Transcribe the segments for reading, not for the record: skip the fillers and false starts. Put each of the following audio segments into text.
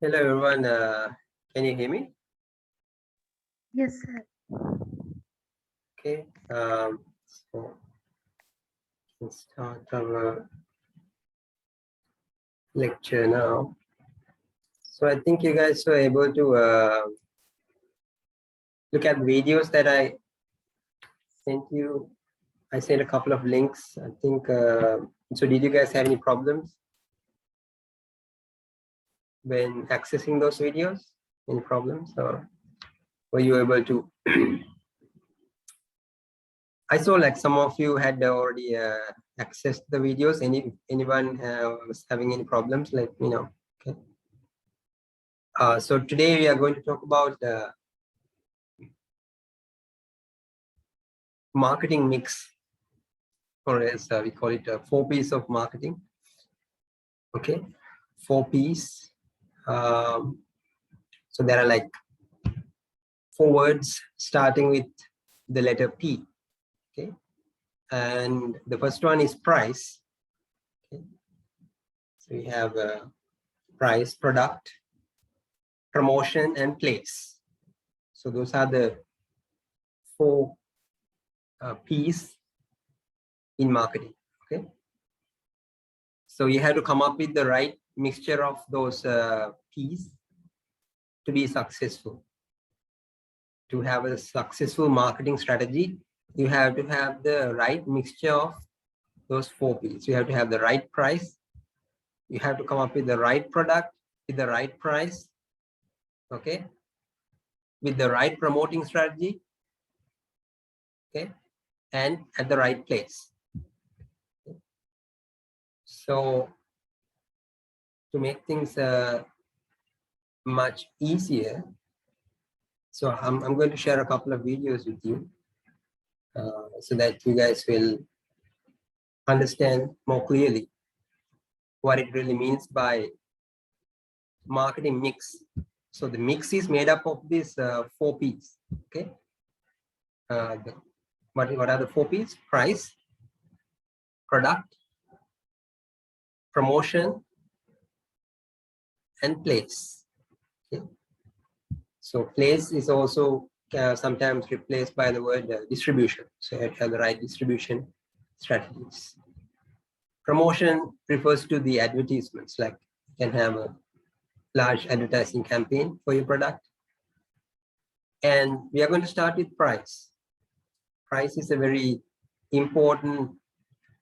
Hello everyone, can you hear me? Yes, sir. Okay, so let's start our lecture now. So I think you guys were able to look at videos that I sent you. I sent a couple of links, I think. So did you guys have any problems when accessing those videos? Any problems, or were you able to? I saw like some of you had already accessed the videos. Anyone was having any problems, let me know. Okay. So today we are going to talk about marketing mix, or as we call it, 4 P's of marketing. Okay, 4 P's. So there are like 4 words starting with the letter P. Okay, and the first one is price. Okay, so we have price, product, promotion, and place. So those are the 4 P's in marketing. Okay, so you have to come up with the right mixture of those P's to be successful. To have a successful marketing strategy, you have to have the right mixture of those 4 P's. You have to have the right price. You have to come up with the right product with the right price. Okay, with the right promoting strategy. Okay, and at the right place. Okay. So to make things much easier, so I'm going to share a couple of videos with you so that you guys will understand more clearly what it really means by marketing mix. So the mix is made up of these 4 P's. Okay, what are the 4 P's? Price, product, promotion, and place. Okay. So place is also sometimes replaced by the word distribution. So you have the right distribution strategies. Promotion refers to the advertisements, like you can have a large advertising campaign for your product. And we are going to start with price. Price is a very important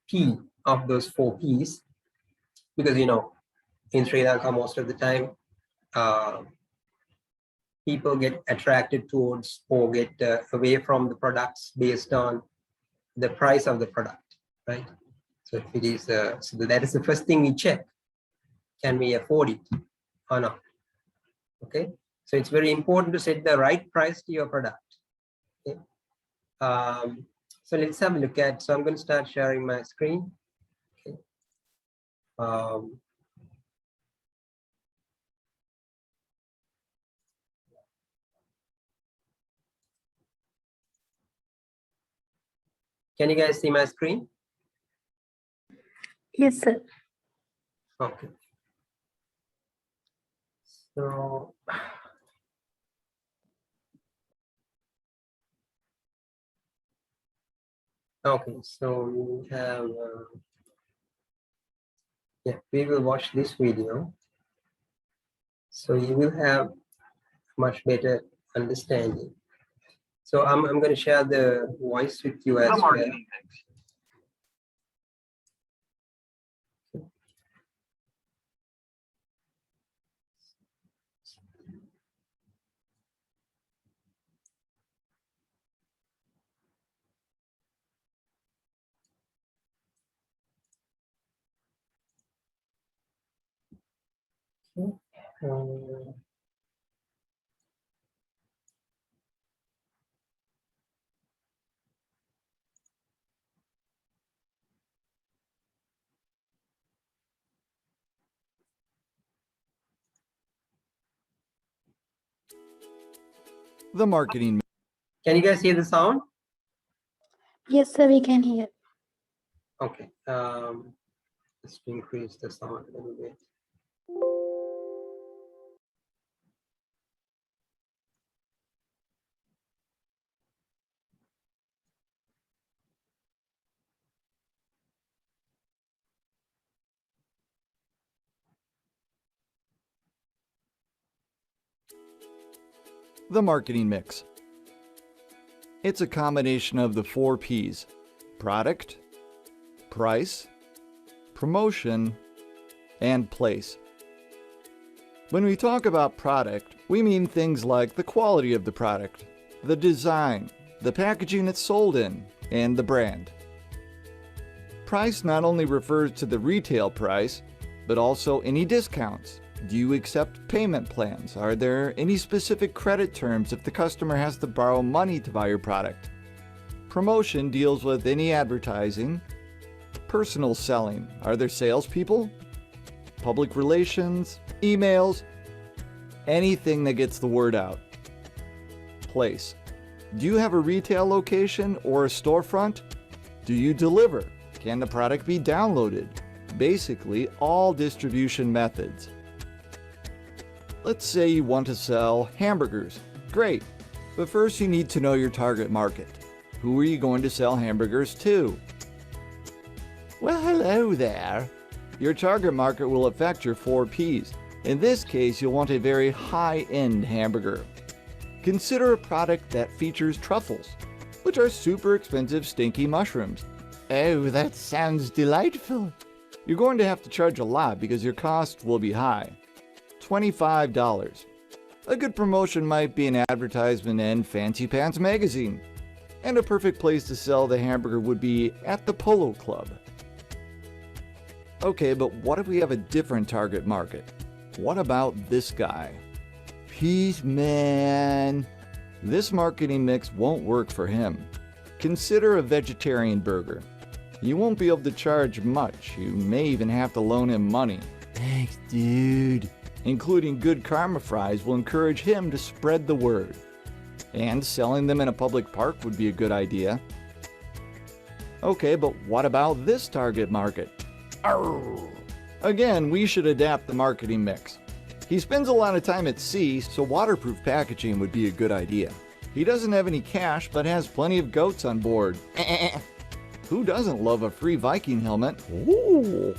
P of those 4 P's, because in Sri Lanka most of the time people get attracted towards or get away from the products based on the price of the product, right? So if it is so that is the first thing we check: can we afford it or not? Okay, so it's very important to set the right price to your product. Okay. So let's have a look at, so I'm going to start sharing my screen. Okay. Can you guys see my screen? Yes, sir. Okay. So okay, so we have yeah, we will watch this video, so you will have much better understanding. So I'm going to share the voice with you as well. Okay. The marketing. Can you guys hear the sound? Yes, sir, we can hear. Okay. Just increase the sound a little bit. The marketing mix. It's a combination of the 4 P's: product, price, promotion, and place. When we talk about product, we mean things like the quality of the product, the design, the packaging it's sold in, and the brand. Price not only refers to the retail price, but also any discounts. Do you accept payment plans? Are there any specific credit terms if the customer has to borrow money to buy your product? Promotion deals with any advertising. Personal selling. Are there salespeople? Public relations, emails, anything that gets the word out. Place. Do you have a retail location or a storefront? Do you deliver? Can the product be downloaded? Basically, all distribution methods. Let's say you want to sell hamburgers. Great, but first you need to know your target market. Who are you going to sell hamburgers to? Well, hello there. Your target market will affect your 4 P's. In this case, you'll want a very high-end hamburger. Consider a product that features truffles, which are super expensive stinky mushrooms. Oh, that sounds delightful. You're going to have to charge a lot because your cost will be high. $25. A good promotion might be an advertisement in Fancy Pants magazine. And a perfect place to sell the hamburger would be at the Polo Club. Okay, but what if we have a different target market? What about this guy? Peace man. This marketing mix won't work for him. Consider a vegetarian burger. You won't be able to charge much. You may even have to loan him money. Thanks, dude. Including good karma fries will encourage him to spread the word. And selling them in a public park would be a good idea. Okay, but what about this target market? Arr! Again, we should adapt the marketing mix. He spends a lot of time at sea, so waterproof packaging would be a good idea. He doesn't have any cash, but has plenty of goats on board. Who doesn't love a free Viking helmet? Ooh.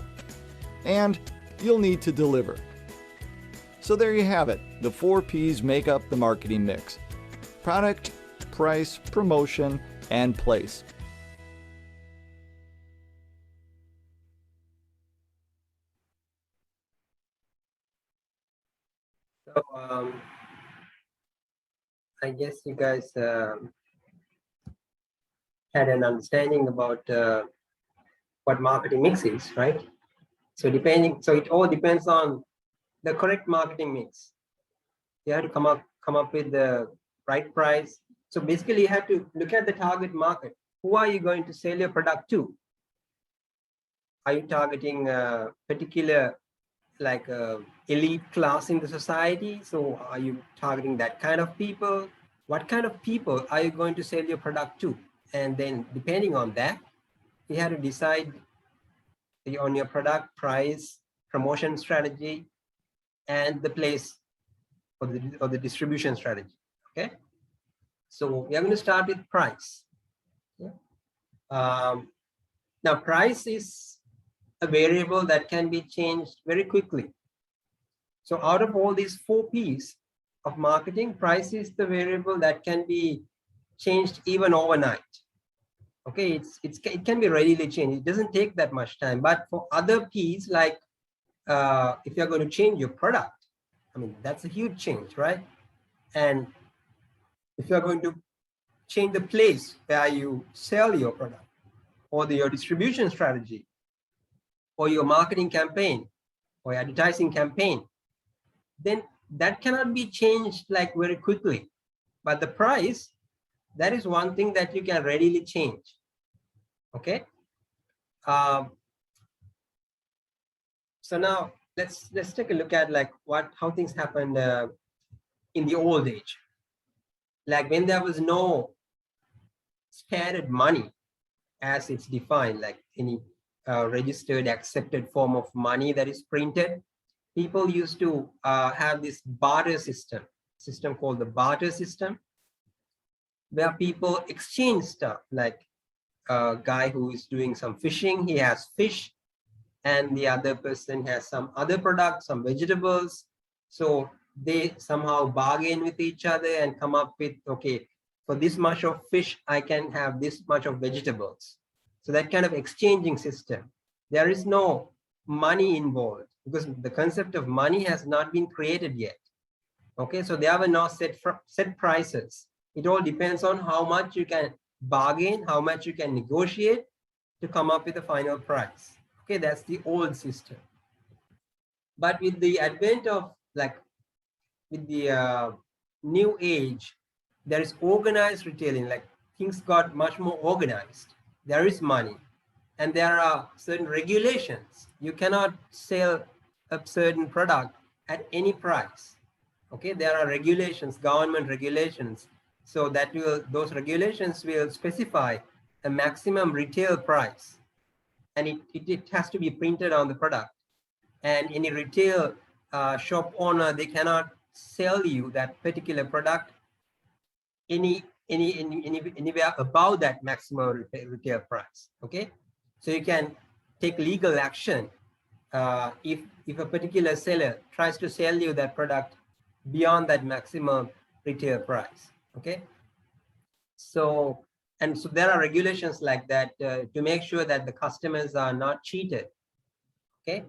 And you'll need to deliver. So there you have it. The 4 P's make up the marketing mix: product, price, promotion, and place. So I guess you guys had an understanding about what marketing mix is, right? So it all depends on the correct marketing mix. You have to come up with the right price. So basically, you have to look at the target market. Who are you going to sell your product to? Are you targeting a particular elite class in the society? So are you targeting that kind of people? What kind of people are you going to sell your product to? And then depending on that, you have to decide on your product, price, promotion strategy, and the place or the distribution strategy. Okay. So we are going to start with price. Yeah. Now price is a variable that can be changed very quickly. So out of all these 4 P's of marketing, price is the variable that can be changed even overnight. Okay, it can be readily changed. It doesn't take that much time. But for other P's, like if you're going to change your product, I mean, that's a huge change, right? And if you're going to change the place where you sell your product, or your distribution strategy, or your marketing campaign, or advertising campaign, then that cannot be changed like very quickly. But the price, that is one thing that you can readily change. Okay. So now let's take a look at how things happened in the old age. Like when there was no standard money as it's defined, like any registered accepted form of money that is printed, people used to have this barter system called the barter system, where people exchange stuff. Like a guy who is doing some fishing, he has fish, and the other person has some other products, some vegetables. So they somehow bargain with each other and come up with, okay, for this much of fish, I can have this much of vegetables. So that kind of exchanging system. There is no money involved because the concept of money has not been created yet. Okay, so there were no set prices. It all depends on how much you can bargain, how much you can negotiate to come up with a final price. Okay, that's the old system. But with the advent of with the new age, there is organized retailing, like things got much more organized. There is money and there are certain regulations. You cannot sell a certain product at any price. Okay, there are regulations, government regulations. So that those regulations will specify a maximum retail price. And it has to be printed on the product. And any retail shop owner, they cannot sell you that particular product anywhere above that maximum retail price. Okay, so you can take legal action if a particular seller tries to sell you that product beyond that maximum retail price. Okay, so there are regulations like that to make sure that the customers are not cheated. Okay,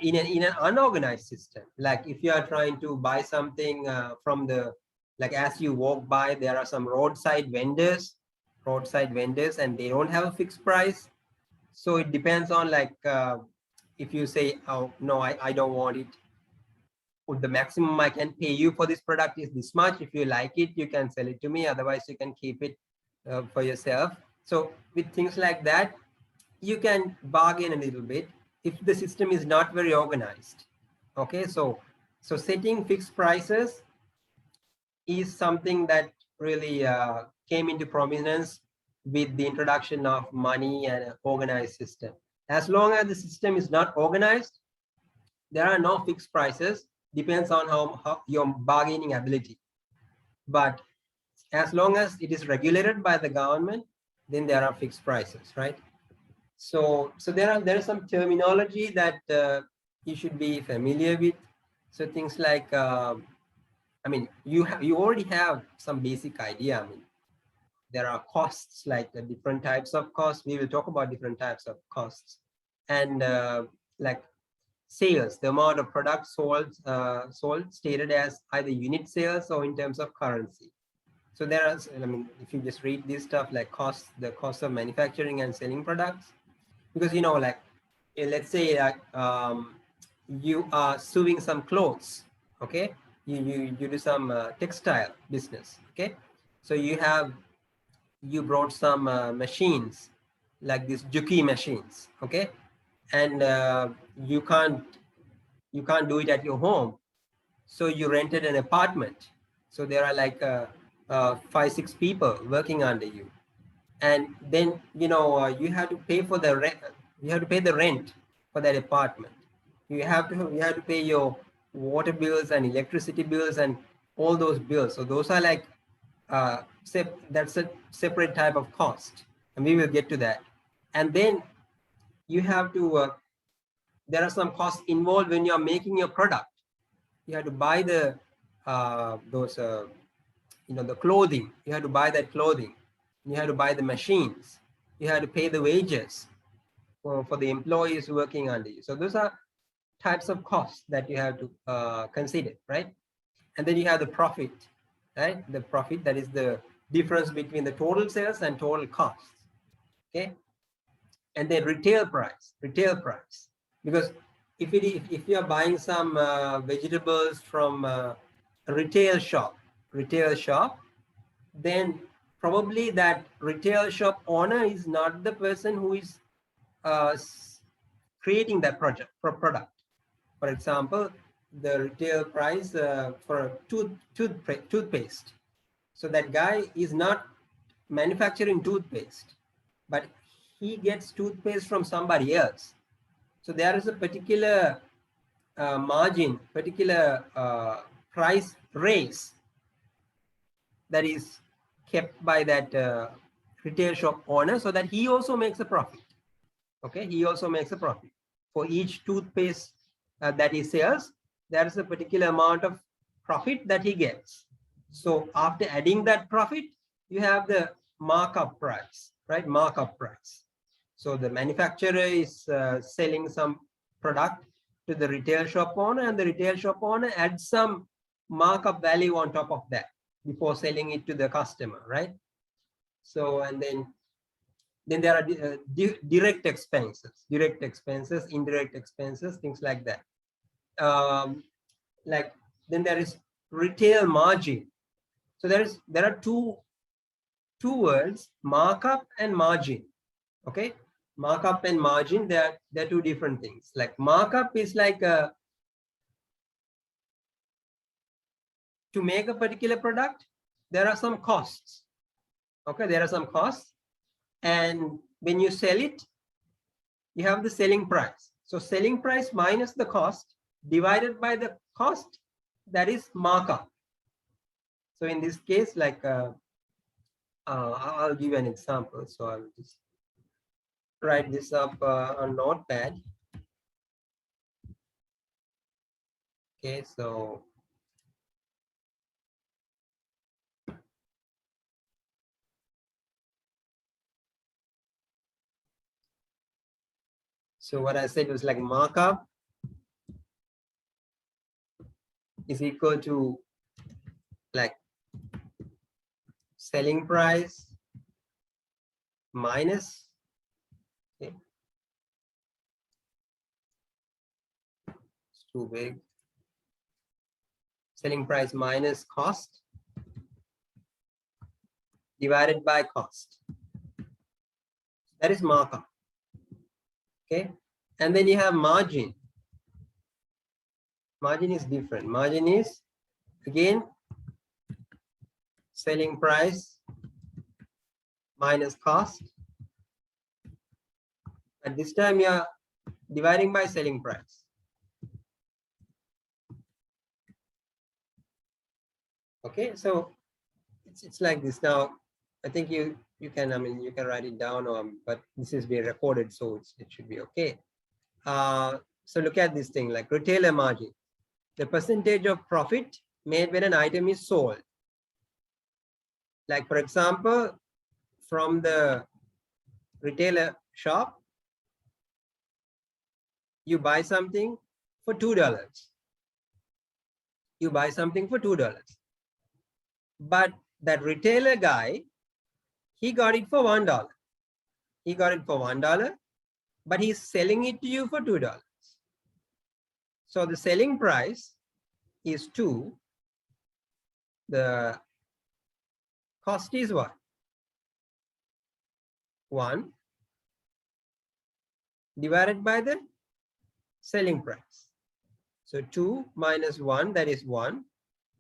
in an unorganized system, like if you are trying to buy something from the, like as you walk by, there are some roadside vendors, and they don't have a fixed price. So it depends on like if you say, oh no, I don't want it, the maximum I can pay you for this product is this much. If you like it, you can sell it to me, otherwise you can keep it for yourself. So with things like that, you can bargain a little bit if the system is not very organized. Okay, so setting fixed prices is something that really came into prominence with the introduction of money and an organized system. As long as the system is not organized, there are no fixed prices, depends on how your bargaining ability. But as long as it is regulated by the government, then there are fixed prices, right? So there is some terminology that you should be familiar with. So things like, I mean, you already have some basic idea. I mean, there are costs, like the different types of costs. We will talk about different types of costs, and like sales, the amount of products sold stated as either unit sales or in terms of currency. So there are, I mean, if you just read this stuff like costs, the cost of manufacturing and selling products, because you know, like let's say you are sewing some clothes. Okay, you do some textile business. Okay, so you brought some machines like these Juki machines. Okay, and you can't do it at your home, so you rented an apartment. So there are like 5-6 people working under you, and then you know you have to pay for the rent. You have to pay the rent for that apartment. You have to pay your water bills and electricity bills and all those bills. So those are like that's a separate type of cost, and we will get to that. And then you have to there are some costs involved when you are making your product. You have to buy the those you know, the clothing. You have to buy that clothing. You have to buy the machines. You have to pay the wages for the employees working under you. So those are types of costs that you have to consider, right? And then you have the profit, right? The profit, that is the difference between the total sales and total costs. Okay, and then retail price, because if you are buying some vegetables from a retail shop, then probably that retail shop owner is not the person who is creating that product. For example, the retail price for toothpaste. So that guy is not manufacturing toothpaste, but he gets toothpaste from somebody else. So there is a particular margin, particular price raise that is kept by that retail shop owner, so that he also makes a profit. Okay, he also makes a profit for each toothpaste that he sells. there is a particular amount of profit that he gets. So after adding that profit, you have the markup price, right? Markup price. So the manufacturer is selling some product to the retail shop owner, and the retail shop owner adds some markup value on top of that before selling it to the customer, right? So, and then there are direct expenses, indirect expenses, things like that. Then there is retail margin. So there are two words, markup and margin. Okay, markup and margin, they're two different things. Like markup is like to make a particular product, there are some costs. Okay, there are some costs, and when you sell it, you have the selling price. So selling price minus the cost divided by the cost, that is markup. So in this case, like I'll give you an example. So I'll just write this up on Notepad. Okay, so what I said was like markup is equal to like selling price minus, okay, it's too big, selling price minus cost divided by cost. That is markup. Okay, and then you have margin. Margin is different. Margin is again selling price minus cost. At this time, you are dividing by selling price. Okay, so it's like this. Now, I think you can, I mean, you can write it down, but this is being recorded, so it should be okay. So look at this thing, like retailer margin, the percentage of profit made when an item is sold. Like for example, from the retailer shop, you buy something for $2. You buy something for $2. But that retailer guy, he got it for $1. He got it for $1, but he's selling it to you for $2. So the selling price is 2. The cost is what? 1 divided by the selling price. So 2 minus 1, that is 1,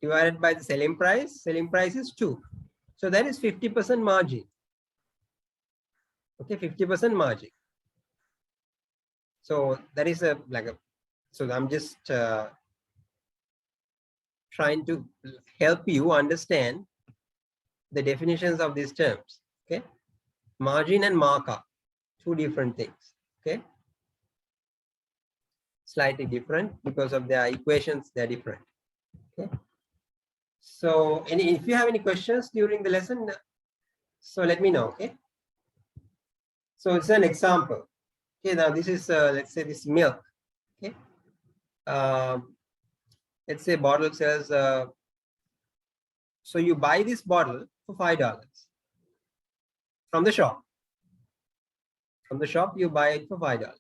divided by the selling price. Selling price is 2. So that is 50% margin. Okay, 50% margin. So that is so I'm just trying to help you understand the definitions of these terms. Okay, margin and markup, two different things. Okay, slightly different because of their equations, they're different. Okay, so if you have any questions during the lesson, so let me know. Okay, so it's an example. Okay, now this is let's say this milk. Okay, let's say bottle sells, so you buy this bottle for $5 from the shop. From the shop, you buy it for $5.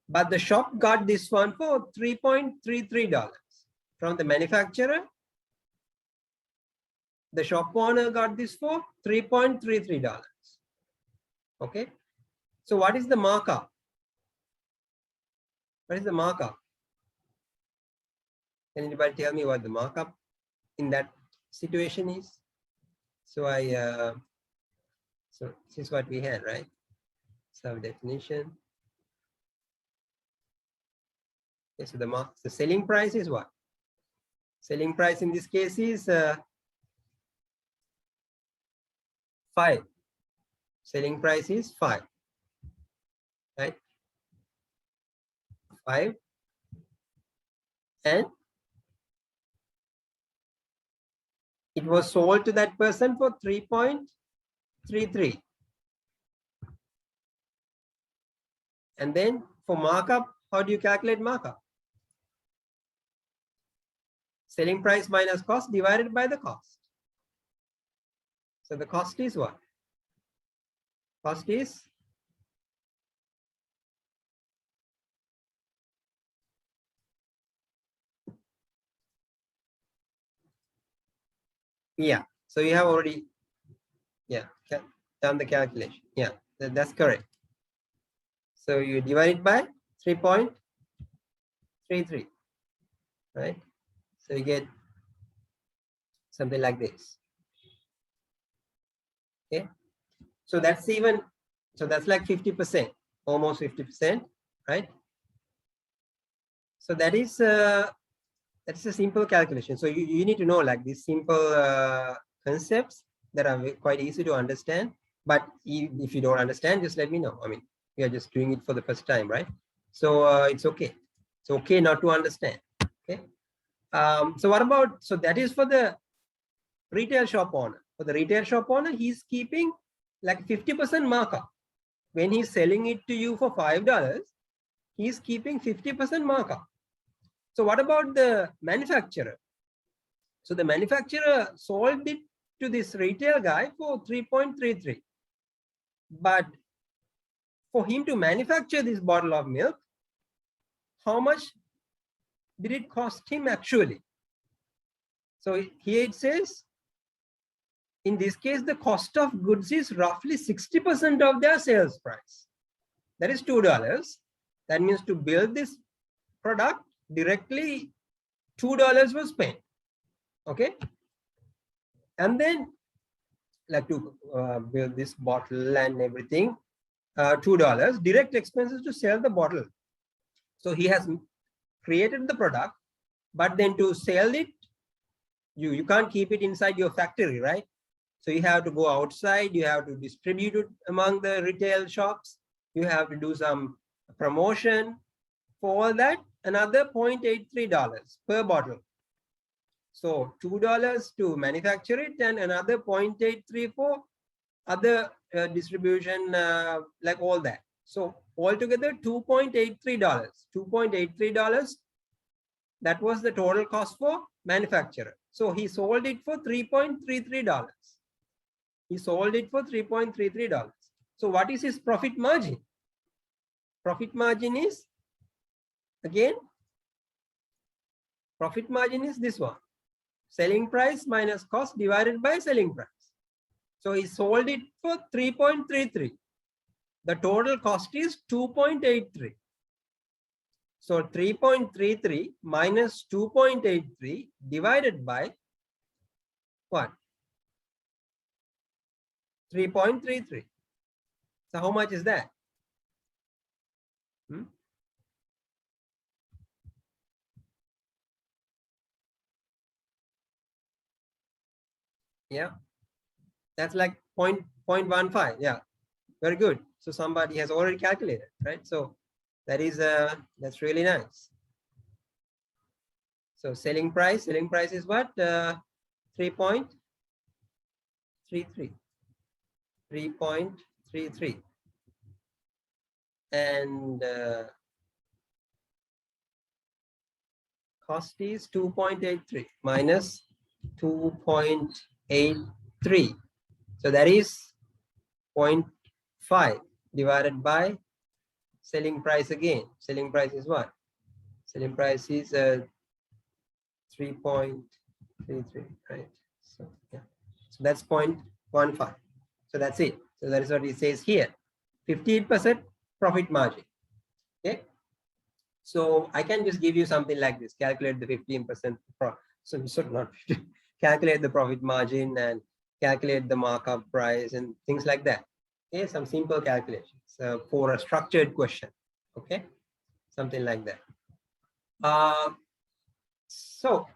But the shop got this one for $3.33. From the manufacturer, the shop owner got this for $3.33. Okay, so what is the markup? What is the markup? Can anybody tell me what the markup in that situation is? So so this is what we had, right? So definition. Okay, so the selling price is what? Selling price in this case is 5. Selling price is 5, right? 5 and it was sold to that person for 3.33. And then for markup, how do you calculate markup? Selling price minus cost divided by the cost. So the cost is what? Cost is yeah. So you have already done the calculation. Yeah, that's correct. So you divide it by 3.33, right? So you get something like this. Okay. So that's even, so that's like 50%, almost 50%, right? So that's a simple calculation. So you need to know like these simple concepts that are quite easy to understand. But if you don't understand, just let me know. I mean, we are just doing it for the first time, right? So it's okay. It's okay not to understand. Okay. So what about, so that is for the retail shop owner. For the retail shop owner, he's keeping like 50% markup. When he's selling it to you for $5, he's keeping 50% markup. So what about the manufacturer? So the manufacturer sold it to this retail guy for 3.33. But for him to manufacture this bottle of milk, how much did it cost him actually? So here it says, in this case, the cost of goods is roughly 60% of their sales price. That is $2. That means to build this product directly, $2 was spent. Okay. And then like to build this bottle and everything, $2 direct expenses to sell the bottle. So he has created the product, but then to sell it, you can't keep it inside your factory, right? So you have to go outside, you have to distribute it among the retail shops, you have to do some promotion. For all that, another $0.83 per bottle. So $2 to manufacture it and another 0.83 for other distribution, like all that. So altogether $2.83. $2.83, that was the total cost for manufacturer. So he sold it for $3.33. He sold it for $3.33. So what is his profit margin? Profit margin is, again, profit margin is this one. Selling price minus cost divided by selling price. So he sold it for 3.33. The total cost is 2.83. So 3.33 minus 2.83 divided by what? 3.33. So how much is that? Yeah, that's like 0.15. Yeah, very good. So somebody has already calculated, right? So that is that's really nice. So selling price is what? 3.33. 3.33. And cost is 2.83 minus 2.83. So that is 0.5 divided by selling price again. Selling price is what? Selling price is 3.33, right? So yeah, so that's 0.15. So that's it. So that is what it says here. 15% profit margin. Okay. So I can just give you something like this. Calculate the 15% profit. So not calculate the profit margin and calculate the markup price and things like that. Okay, some simple calculations for a structured question. Okay, something like that. So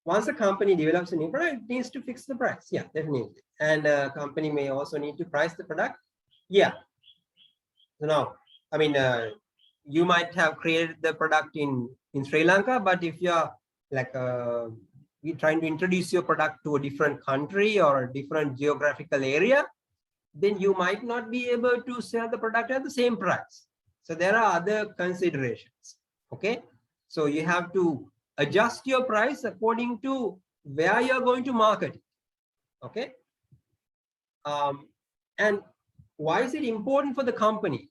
once a company develops a new product, it needs to fix the price. Yeah, definitely. And a company may also need to price the product. Yeah. So now, I mean, you might have created the product in Sri Lanka, but if you're like you're trying to introduce your product to a different country or a different geographical area, then you might not be able to sell the product at the same price. So there are other considerations. Okay, so you have to adjust your price according to where you're going to market it. Okay, and why is it important for the company?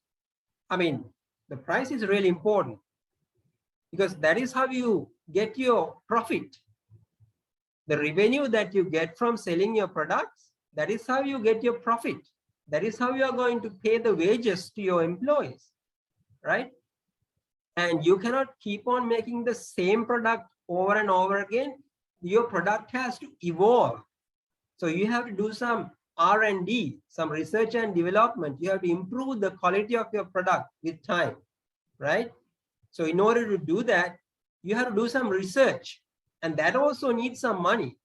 I mean, the price is really important because that is how you get your profit. The revenue that you get from selling your products, that is how you get your profit. That is how you are going to pay the wages to your employees, right? And you cannot keep on making the same product over and over again. Your product has to evolve. So you have to do some R&D, some research and development. You have to improve the quality of your product with time, right? So in order to do that, you have to do some research, and that also needs some money.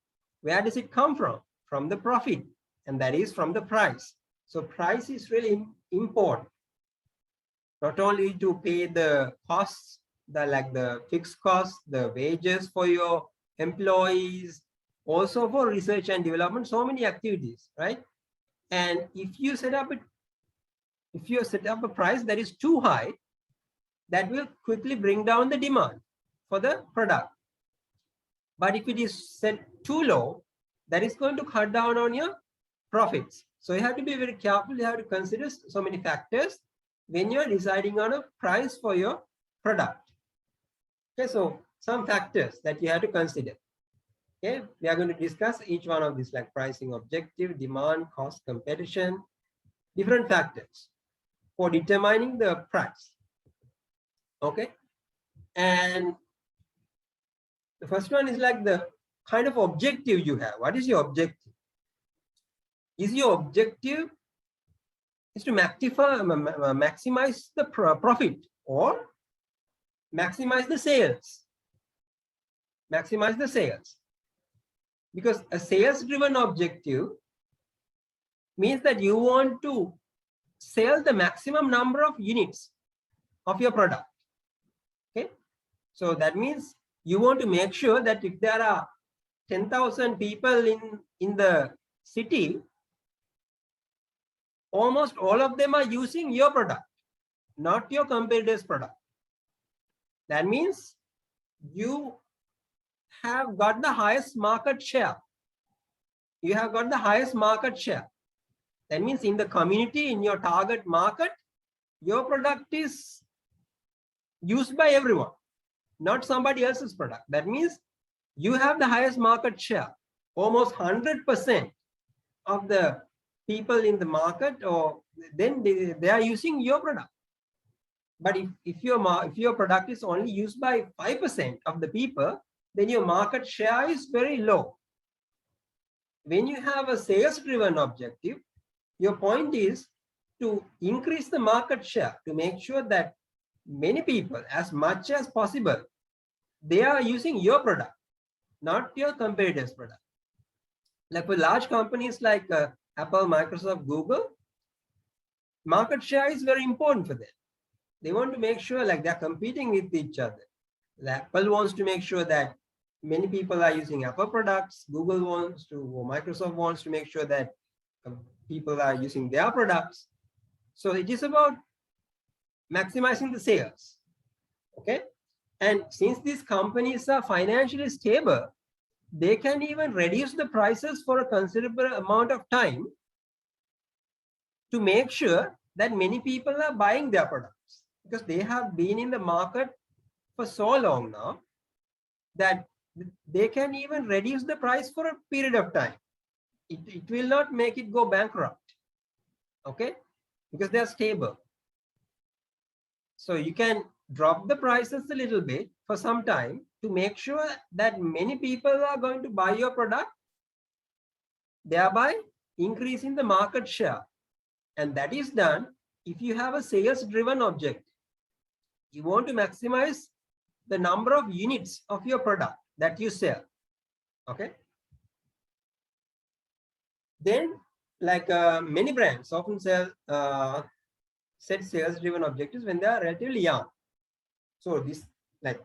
Where does it come from? From the profit, and that is from the price. So price is really important, not only to pay the costs, the fixed costs, the wages for your employees, also for research and development, so many activities, right? And if you set up a price that is too high, that will quickly bring down the demand for the product. But if it is set too low, that is going to cut down on your profits. So you have to be very careful. You have to consider so many factors when you're deciding on a price for your product. Okay, so some factors that you have to consider. Okay, we are going to discuss each one of these, like pricing objective, demand, cost, competition, different factors for determining the price. Okay, and the first one is like the kind of objective you have. What is your objective? Is your objective is to maximize the profit or maximize the sales? Maximize the sales. Because a sales-driven objective means that you want to sell the maximum number of units of your product. Okay, so that means you want to make sure that if there are 10,000 people in the city, almost all of them are using your product, not your competitor's product. That means you have got the highest market share. You have got the highest market share. That means in the community, in your target market, your product is used by everyone, not somebody else's product. That means you have the highest market share. Almost 100% of the people in the market, or then they are using your product. But if your product is only used by 5% of the people, then your market share is very low. When you have a sales-driven objective, your point is to increase the market share, to make sure that many people, as much as possible, they are using your product, not your competitor's product. Like for large companies like Apple, Microsoft, Google, market share is very important for them. They want to make sure like they're competing with each other. Apple wants to make sure that many people are using Apple products. Google wants to, or Microsoft wants to make sure that people are using their products. So it is about maximizing the sales. Okay. And since these companies are financially stable, they can even reduce the prices for a considerable amount of time to make sure that many people are buying their products, because they have been in the market for so long now that they can even reduce the price for a period of time. It will not make it go bankrupt, okay, because they are stable. So you can drop the prices a little bit for some time to make sure that many people are going to buy your product, thereby increasing the market share. And that is done if you have a sales-driven objective. You want to maximize the number of units of your product that you sell. Okay. Then, like many brands often sell set sales driven objectives when they are relatively young. So this, like,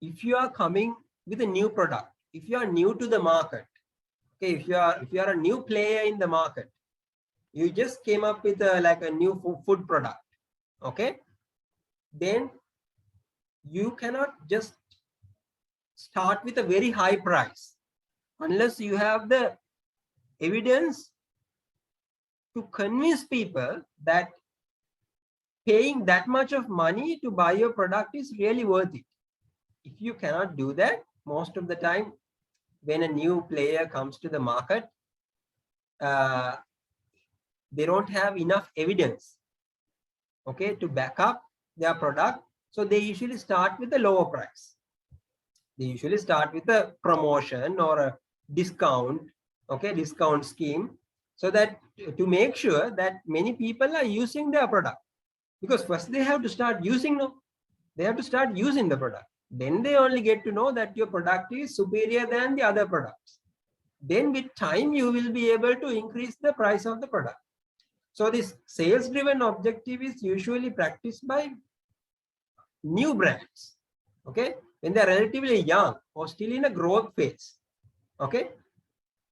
if you are coming with a new product, if you are new to the market, okay, if you are a new player in the market, you just came up with a new food product, okay, then you cannot just start with a very high price unless you have the evidence to convince people that paying that much of money to buy your product is really worth it. If you cannot do that, most of the time when a new player comes to the market, they don't have enough evidence, okay, to back up their product. So they usually start with a lower price. They usually start with a promotion or a discount, okay, discount scheme, so that to make sure that many people are using their product. Because first they have to start using them. They have to start using the product. Then they only get to know that your product is superior than the other products. Then with time, you will be able to increase the price of the product. So this sales driven objective is usually practiced by new brands, okay, when they're relatively young or still in a growth phase, okay,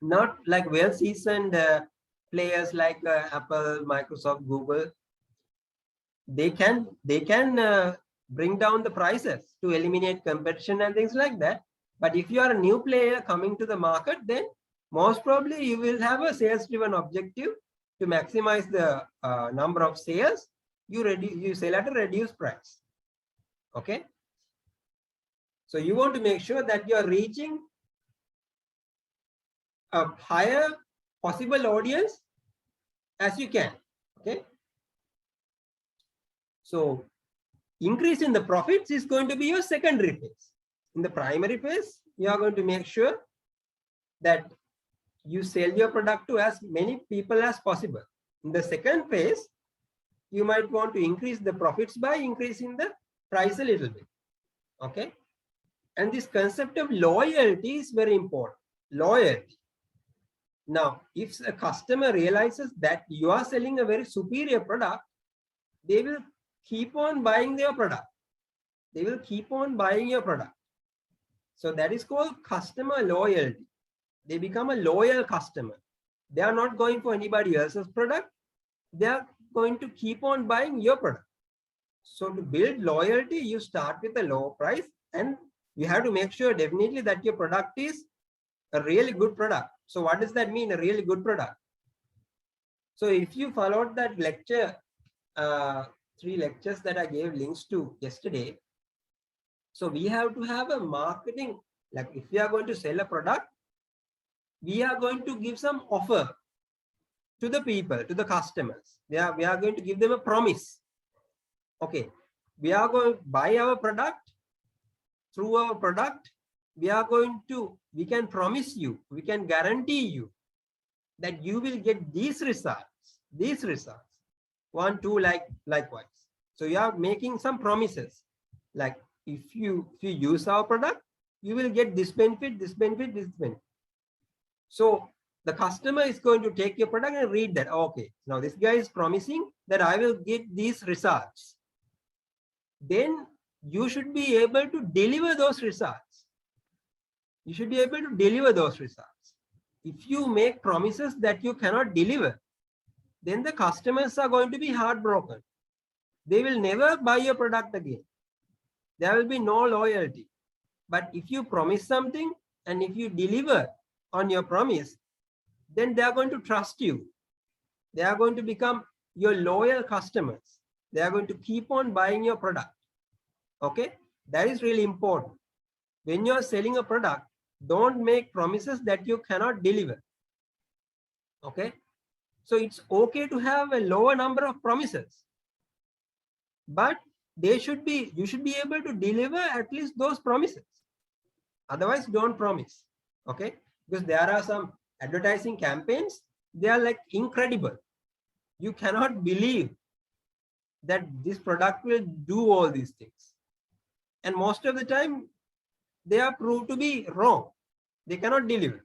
not like well seasoned players like Apple, Microsoft, Google. They can bring down the prices to eliminate competition and things like that. But if you are a new player coming to the market, then most probably you will have a sales driven objective to maximize the number of sales. You sell at a reduced price, okay. So you want to make sure that you are reaching a higher possible audience as you can, okay. So increase in the profits is going to be your secondary phase. In the primary phase, you are going to make sure that you sell your product to as many people as possible. In the second phase, you might want to increase the profits by increasing the price a little bit, okay. And this concept of loyalty is very important. Loyalty. Now, if a customer realizes that you are selling a very superior product, they will keep on buying your product. They will keep on buying your product. So that is called customer loyalty. They become a loyal customer. They are not going for anybody else's product. They are going to keep on buying your product. So to build loyalty, you start with a low price, and you have to make sure definitely that your product is a really good product. So what does that mean, a really good product? So if you followed that lecture, 3 lectures that I gave links to yesterday, so we have to have a marketing, like if we are going to sell a product, we are going to give some offer to the people, to the customers. We are going to give them a promise. Okay, we are going to buy our product. Through our product, we can promise you, we can guarantee you that you will get these results, 1, 2, likewise. So you are making some promises, like if you use our product, you will get this benefit, this benefit, this benefit. So the customer is going to take your product and read that, okay, now this guy is promising that I will get these results. Then you should be able to deliver those results. You should be able to deliver those results. If you make promises that you cannot deliver, then the customers are going to be heartbroken. They will never buy your product again. There will be no loyalty. But if you promise something and if you deliver on your promise, then they are going to trust you. They are going to become your loyal customers. They are going to keep on buying your product. Okay, that is really important. When you are selling a product, don't make promises that you cannot deliver. Okay, so it's okay to have a lower number of promises, but you should be able to deliver at least those promises. Otherwise, don't promise. Okay, because there are some advertising campaigns, they are like incredible. You cannot believe that this product will do all these things. And most of the time, they are proved to be wrong. They cannot deliver.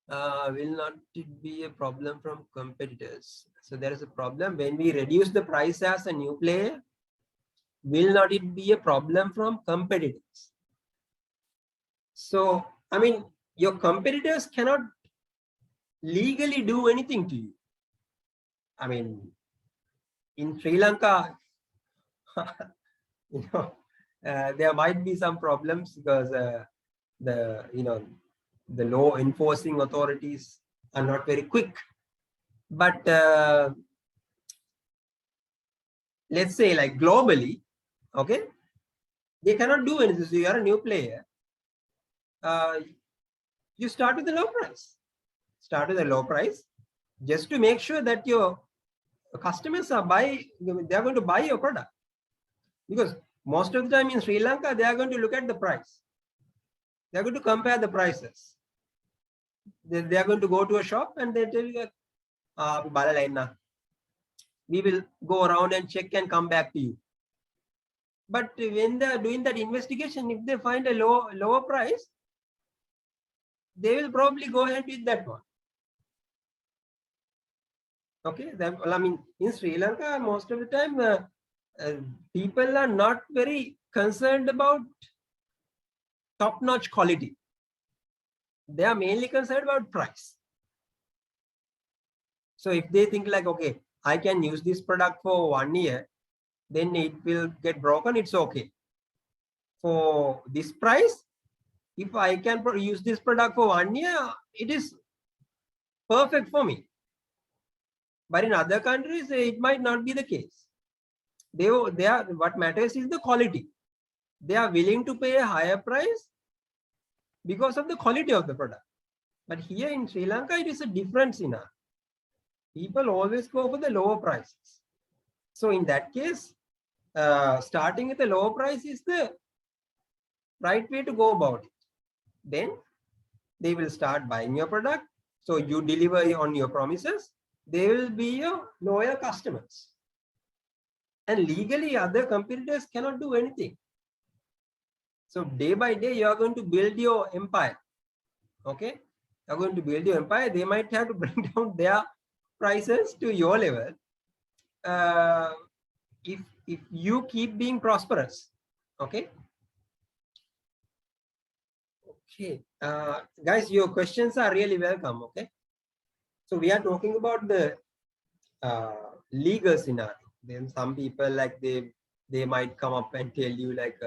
Will not it be a problem from competitors? So there is a problem when we reduce the price as a new player. Will not it be a problem from competitors? So, I mean, your competitors cannot legally do anything to you. I mean, in Sri Lanka, there might be some problems because the law enforcing authorities are not very quick. But let's say like globally, okay, they cannot do anything. So you are a new player. You start with a low price. Start with a low price just to make sure that your customers are they are going to buy your product. Because most of the time in Sri Lanka, they are going to look at the price. They are going to compare the prices. They are going to go to a shop and they tell you, we will go around and check and come back to you. But when they are doing that investigation, if they find a lower price, they will probably go ahead with that one. Okay, I mean, in Sri Lanka, most of the time, people are not very concerned about top-notch quality. They are mainly concerned about price. So if they think like, okay, I can use this product for 1 year, then it will get broken, it's okay. For this price, if I can use this product for 1 year, it is perfect for me. But in other countries, it might not be the case. What matters is the quality. They are willing to pay a higher price because of the quality of the product. But here in Sri Lanka, it is a different scenario. People always go for the lower prices. So in that case, starting with a lower price is the right way to go about it. Then they will start buying your product. So you deliver on your promises. They will be your loyal customers. And legally, other competitors cannot do anything. So day by day, you are going to build your empire. Okay, you are going to build your empire. They might have to bring down their prices to your level. If you keep being prosperous. Okay. Okay, guys, your questions are really welcome. Okay, so we are talking about the legal scenario. Then some people like they might come up and tell you like,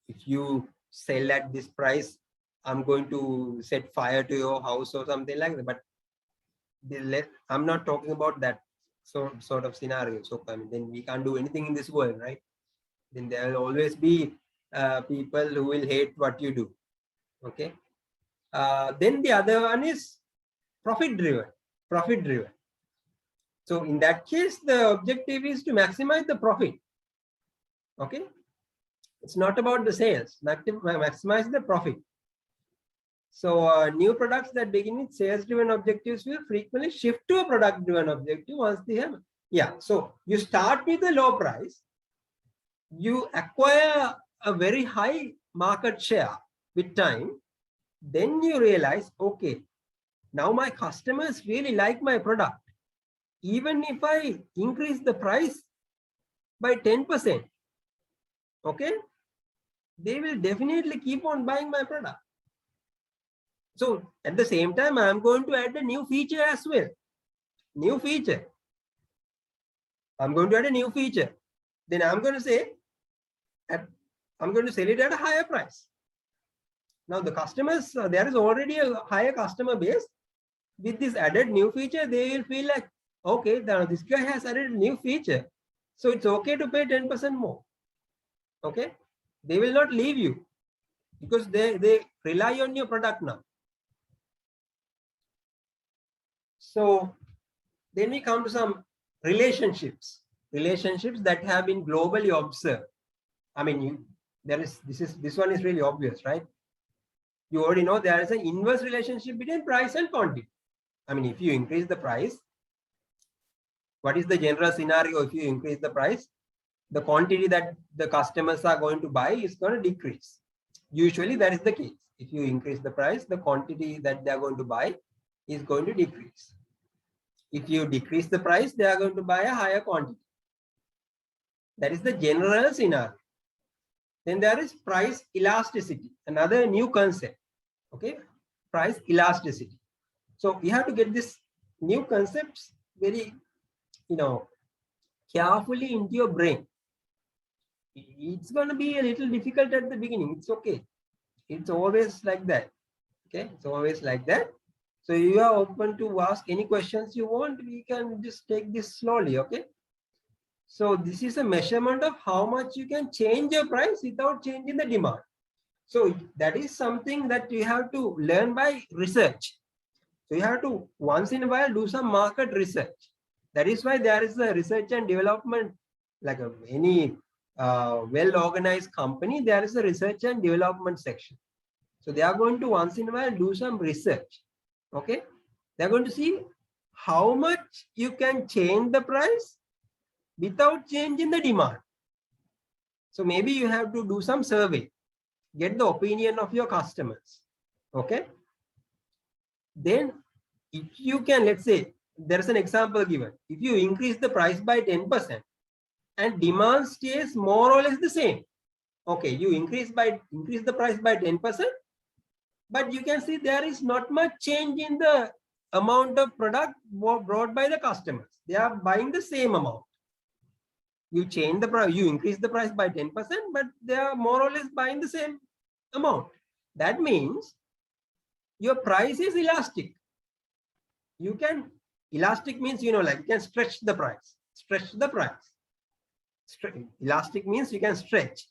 if you sell at this price, I'm going to set fire to your house or something like that. But I'm not talking about that sort of scenario. So I mean, then we can't do anything in this world, right? Then there will always be people who will hate what you do. Okay. Then the other one is profit driven. So in that case, the objective is to maximize the profit. Okay, it's not about the sales. Maximize the profit. So new products that begin with sales driven objectives will frequently shift to a product driven objective once they have. Yeah, so you start with a low price, you acquire a very high market share with time. Then you realize, okay, now my customers really like my product. Even if I increase the price by 10%, okay, they will definitely keep on buying my product. So at the same time, I'm going to add a new feature as well. New feature. I'm going to add a new feature. Then I'm going to say, I'm going to sell it at a higher price. Now the customers, there is already a higher customer base. With this added new feature, they will feel like, okay, this guy has added a new feature. So it's okay to pay 10% more. Okay. They will not leave you because they rely on your product now. So then we come to some relationships that have been globally observed. I mean, this one is really obvious, right? You already know there is an inverse relationship between price and quantity. I mean, if you increase the price, what is the general scenario? If you increase the price, the quantity that the customers are going to buy is going to decrease. Usually that is the case. If you increase the price, the quantity that they are going to buy is going to decrease. If you decrease the price, they are going to buy a higher quantity. That is the general scenario. Then there is price elasticity, another new concept. Okay, price elasticity. So we have to get this new concepts very, carefully into your brain. It's going to be a little difficult at the beginning. It's okay. It's always like that. Okay, it's always like that. So you are open to ask any questions you want. We can just take this slowly. Okay. So this is a measurement of how much you can change your price without changing the demand. So that is something that you have to learn by research. So you have to once in a while do some market research. That is why there is a research and development, like any well-organized company, there is a research and development section. So they are going to once in a while do some research. Okay. They're going to see how much you can change the price without changing the demand. So maybe you have to do some survey, get the opinion of your customers. Okay. Then if you can, let's say, there's an example given. If you increase the price by 10% and demand stays more or less the same. Okay, you increase the price by 10%, but you can see there is not much change in the amount of product brought by the customers. They are buying the same amount. You change the price, you increase the price by 10%, but they are more or less buying the same amount. That means your price is elastic. You can, elastic means, like you can stretch the price, Elastic means you can stretch.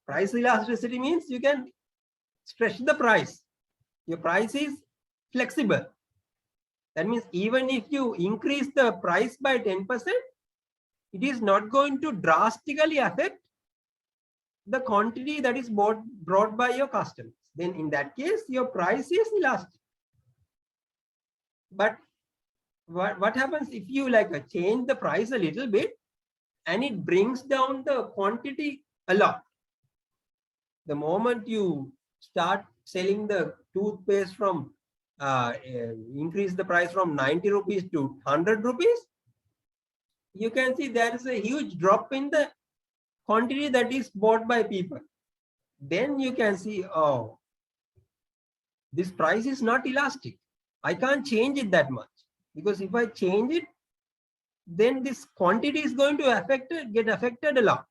Price elasticity means you can stretch the price. Your price is flexible. That means even if you increase the price by 10%, it is not going to drastically affect the quantity that is brought by your customers. Then in that case, your price is elastic. But what happens if you change the price a little bit and it brings down the quantity a lot? The moment you start selling the toothpaste from increase the price from 90 rupees to 100 rupees, you can see there is a huge drop in the quantity that is bought by people. Then you can see, oh, this price is not elastic. I can't change it that much, because if I change it, then this quantity is going to get affected a lot.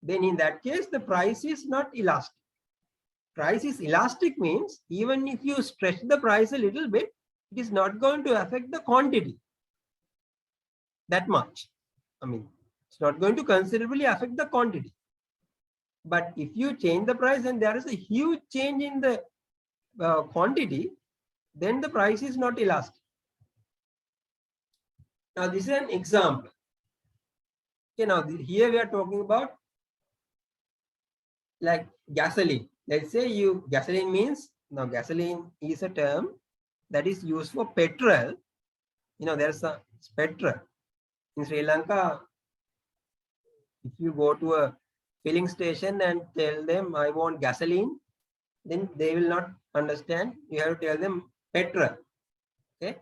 Then in that case, the price is not elastic. Price is elastic means even if you stretch the price a little bit, it is not going to affect the quantity that much. I mean, it's not going to considerably affect the quantity. But if you change the price and there is a huge change in the quantity, then the price is not elastic. Now this is an example. Okay, now here we are talking about like gasoline. Let's say gasoline means, now gasoline is a term that is used for petrol. There's a petrol. In Sri Lanka, if you go to a filling station and tell them I want gasoline, then they will not understand. You have to tell them petrol. Okay.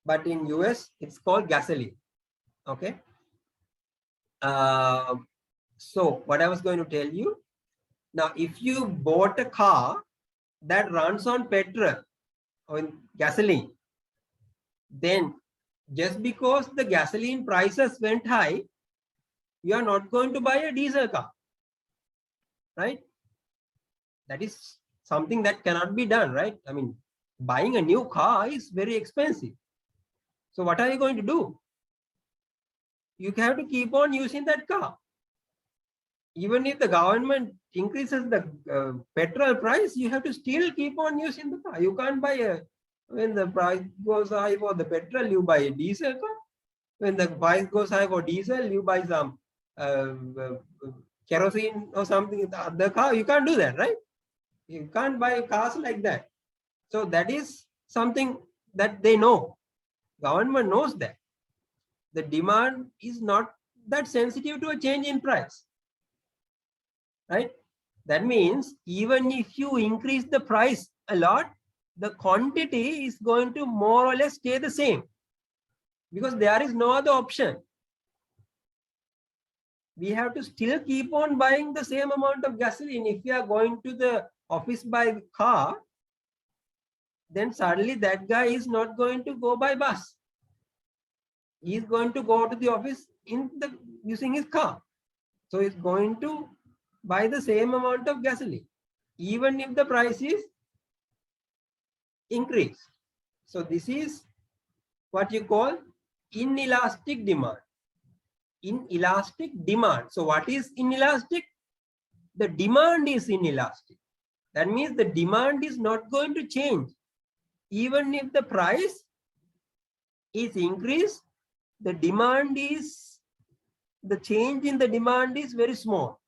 But in US, it's called gasoline. Okay. So what I was going to tell you, now if you bought a car that runs on petrol or gasoline, then just because the gasoline prices went high, you are not going to buy a diesel car, right? That is something that cannot be done, right? I mean, buying a new car is very expensive. So what are you going to do? You have to keep on using that car. Even if the government increases the petrol price, you have to still keep on using the car. You can't buy when the price goes high for the petrol, you buy a diesel car. When the price goes high for diesel, you buy some kerosene or something. The car, you can't do that, right? You can't buy cars like that. So that is something that they know. Government knows that. The demand is not that sensitive to a change in price, right? That means even if you increase the price a lot, the quantity is going to more or less stay the same because there is no other option. We have to still keep on buying the same amount of gasoline. If we are going to the office by car, then suddenly that guy is not going to go by bus. He is going to go to the office using his car. So he's going to buy the same amount of gasoline, even if the price is increased. So this is what you call inelastic demand. Inelastic demand. So what is inelastic? The demand is inelastic. That means the demand is not going to change. Even if the price is increased, the change in the demand is very small.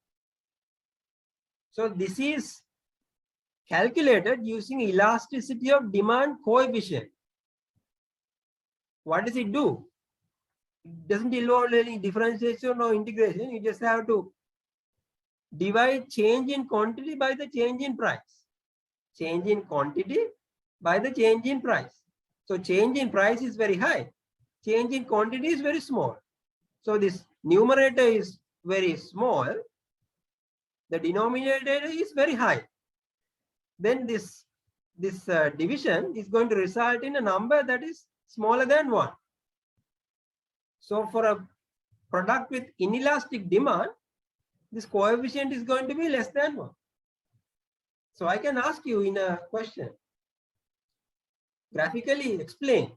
So this is calculated using elasticity of demand coefficient. What does it do? It doesn't involve any differentiation or integration. You just have to divide change in quantity by the change in price. Change in quantity by the change in price. So change in price is very high. Change in quantity is very small. So this numerator is very small. The denominator is very high. Then this division is going to result in a number that is smaller than 1. So for a product with inelastic demand, this coefficient is going to be less than 1. So I can ask you in a question, graphically explain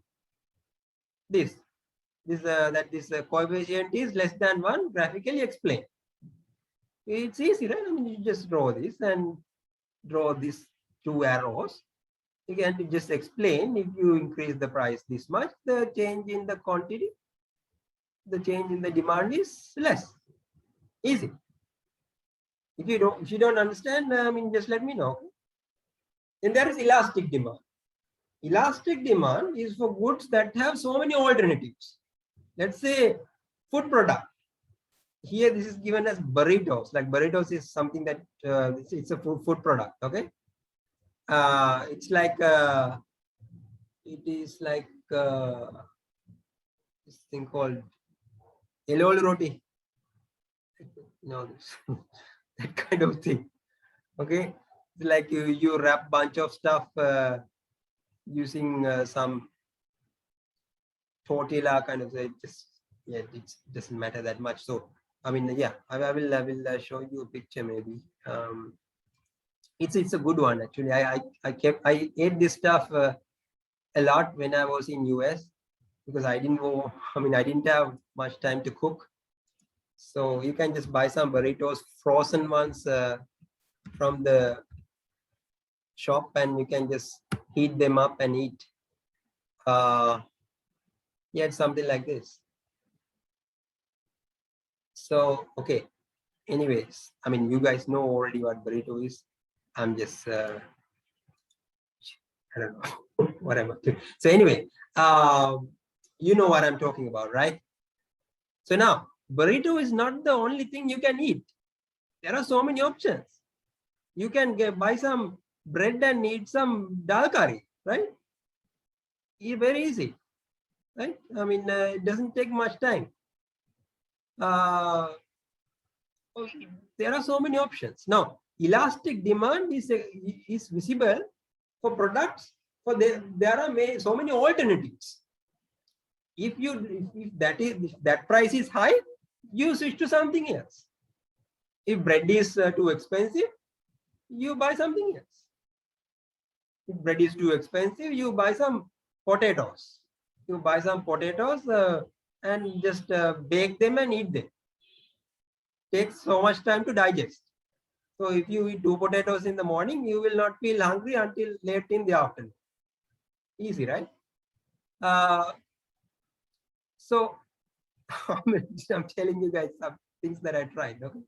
this coefficient is less than 1, graphically explain. It's easy, right? I mean, you just draw this and draw these 2 arrows. You can just explain if you increase the price this much, the change in the quantity, the change in the demand is less. Easy. If you don't understand, I mean, just let me know. Then there is elastic demand. Elastic demand is for goods that have so many alternatives. Let's say food product. Here this is given as burritos. Like burritos is something that it's a food product. Okay. It's like it is like this thing called elol roti. No, that kind of thing. Okay, it's like you wrap bunch of stuff using some tortilla kind of. It doesn't matter that much. So I mean, yeah, I will show you a picture maybe. It's a good one actually. I ate this stuff a lot when I was in US because I didn't have much time to cook. So you can just buy some burritos, frozen ones from the shop, and you can just heat them up and eat. Yeah, it's something like this. So, okay. Anyways, I mean, you guys know already what burrito is. I'm just, I don't know, whatever. So anyway, you know what I'm talking about, right? So now, burrito is not the only thing you can eat. There are so many options. You can buy some bread and eat some dal curry, right? It's very easy, right? I mean, it doesn't take much time. There are so many options. Now, elastic demand is visible for products. There are so many alternatives. If that price is high, you switch to something else. If bread is too expensive, you buy something else. If bread is too expensive, you buy some potatoes. You buy some potatoes and just bake them and eat them. Takes so much time to digest. So if you eat 2 potatoes in the morning, you will not feel hungry until late in the afternoon. Easy, right? So I'm telling you guys some things that I tried. Okay,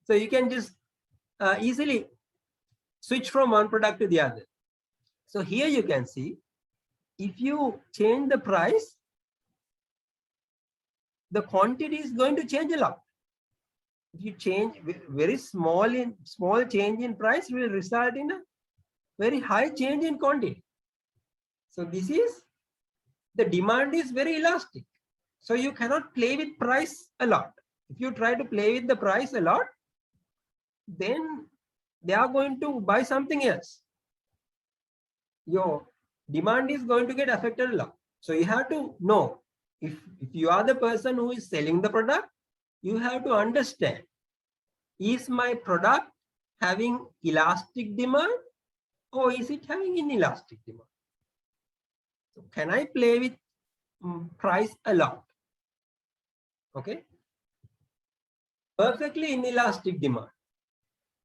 so you can just easily switch from one product to the other. So here you can see, if you change the price, the quantity is going to change a lot. If you change very small change in price will result in a very high change in quantity. So this is, the demand is very elastic. So you cannot play with price a lot. If you try to play with the price a lot, then they are going to buy something else. Your demand is going to get affected a lot. So you have to know, if you are the person who is selling the product, you have to understand, is my product having elastic demand or is it having inelastic demand? So can I play with price a lot? Okay. Perfectly inelastic demand.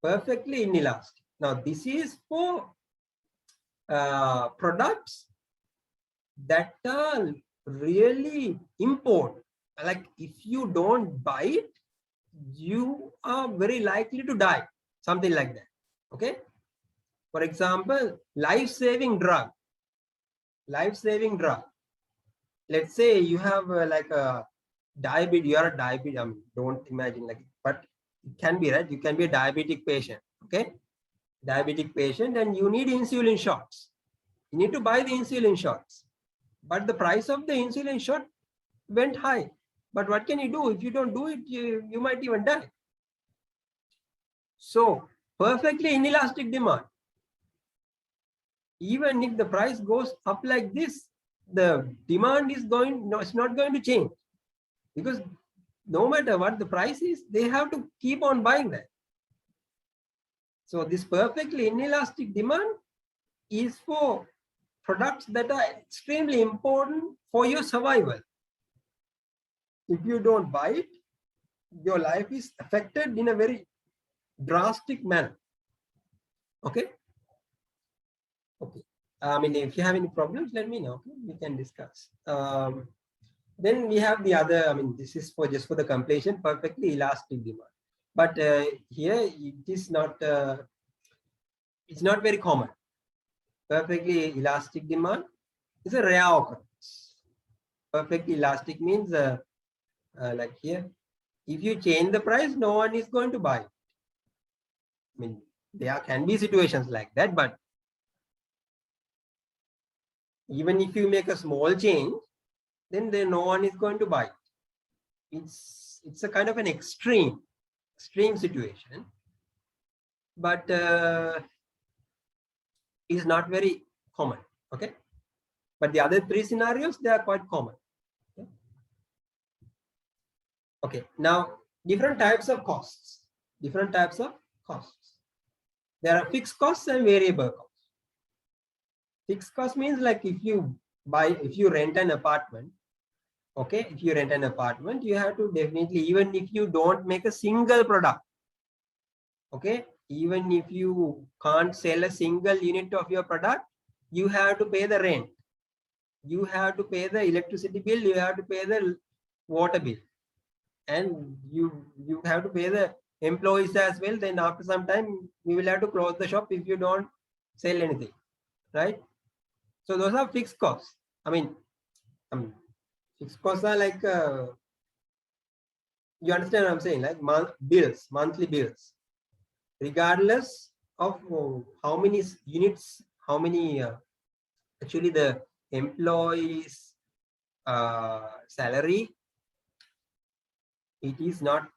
Perfectly inelastic. Now this is for products that are really important. Like if you don't buy it, you are very likely to die. Something like that. Okay. For example, life-saving drug. Life-saving drug. Let's say you have like a diabetes. You are a diabetic. I mean, don't imagine like, but it can be, right? You can be a diabetic patient. Okay. Diabetic patient, and you need insulin shots. You need to buy the insulin shots, but the price of the insulin shot went high. But what can you do? If you don't do it, you might even die. So perfectly inelastic demand. Even if the price goes up like this, the demand is it's not going to change, because no matter what the price is, they have to keep on buying that. So this perfectly inelastic demand is for products that are extremely important for your survival. If you don't buy it, your life is affected in a very drastic manner. Okay. Okay. I mean, if you have any problems, let me know. Okay? We can discuss. Then we have the other. I mean, this is for just for the completion, perfectly elastic demand. But here it is not. It's not very common. Perfectly elastic demand is a rare occurrence. Perfectly elastic means like here, if you change the price, no one is going to buy it. I mean, there can be situations like that, but even if you make a small change, then no one is going to buy it. It's a kind of an extreme situation, but is not very common. Okay, but the other three scenarios, they are quite common. Okay, now different types of costs. Different types of costs. There are fixed costs and variable costs. Fixed cost means like if you rent an apartment, okay, if you rent an apartment, you have to definitely, even if you don't make a single product, okay, even if you can't sell a single unit of your product, you have to pay the rent. You have to pay the electricity bill, you have to pay the water bill, and you have to pay the employees as well. Then after some time, you will have to close the shop if you don't sell anything, right? So those are fixed costs. I mean fixed costs are like, you understand what I'm saying, like monthly bills, regardless of how many units, how many actually the employees salary, it is not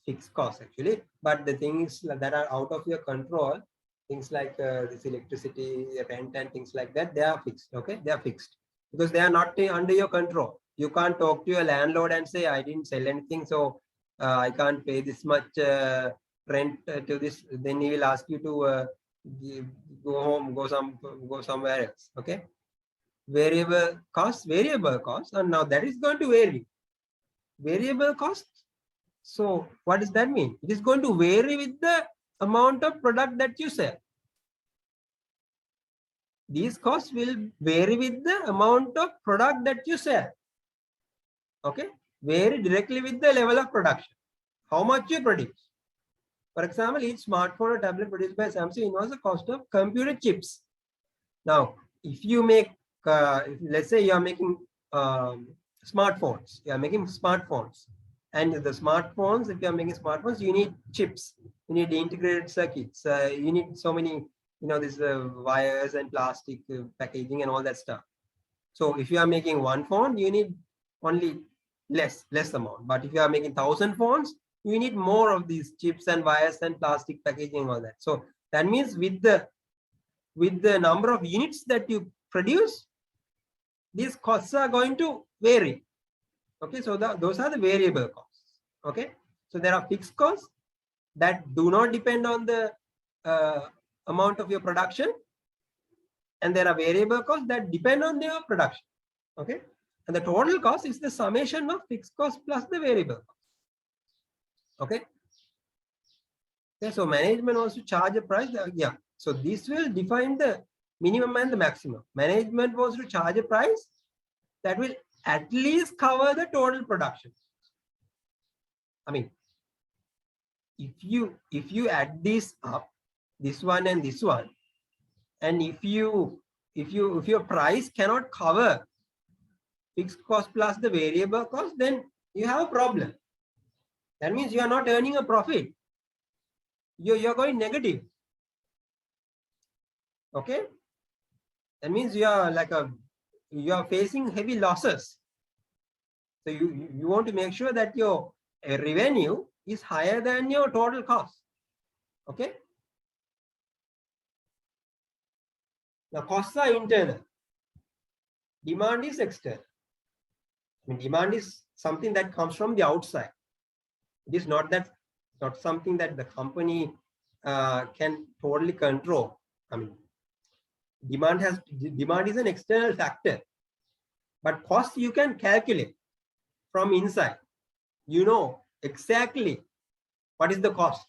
fixed cost actually, but the things that are out of your control, things like this electricity, rent and things like that, they are fixed. Okay, they are fixed because they are not under your control. You can't talk to your landlord and say, I didn't sell anything, so I can't pay this much rent to this. Then he will ask you to go home, go somewhere else. Okay, variable cost, and now that is going to vary. Variable cost. So what does that mean? It is going to vary with the amount of product that you sell. These costs will vary with the amount of product that you sell. Okay, vary directly with the level of production. How much you produce. For example, each smartphone or tablet produced by Samsung involves the cost of computer chips. Now, if you make, let's say you are making smartphones, and the smartphones, if you are making smartphones, you need chips, you need integrated circuits, you need so many, this wires and plastic packaging and all that stuff. So if you are making one font, you need only less amount. But if you are making 1,000 fonts, you need more of these chips and wires and plastic packaging and all that. So that means with the number of units that you produce, these costs are going to vary. Okay, so those are the variable costs. Okay, so there are fixed costs that do not depend on the amount of your production, and there are variable costs that depend on your production. Okay, and the total cost is the summation of fixed cost plus the variable cost. Okay. Okay, so management wants to charge a price. Yeah, so this will define the minimum and the maximum. Management wants to charge a price that will at least cover the total production. I mean, if you add this up, this one and this one, and if your price cannot cover fixed cost plus the variable cost, then you have a problem. That means you are not earning a profit. You're going negative. Okay, that means you are facing heavy losses. So you want to make sure that your revenue is higher than your total cost. Okay. Now costs are internal. Demand is external. I mean, demand is something that comes from the outside. It is not something that the company can totally control. I mean, demand is an external factor, but cost you can calculate from inside. You know exactly what is the cost.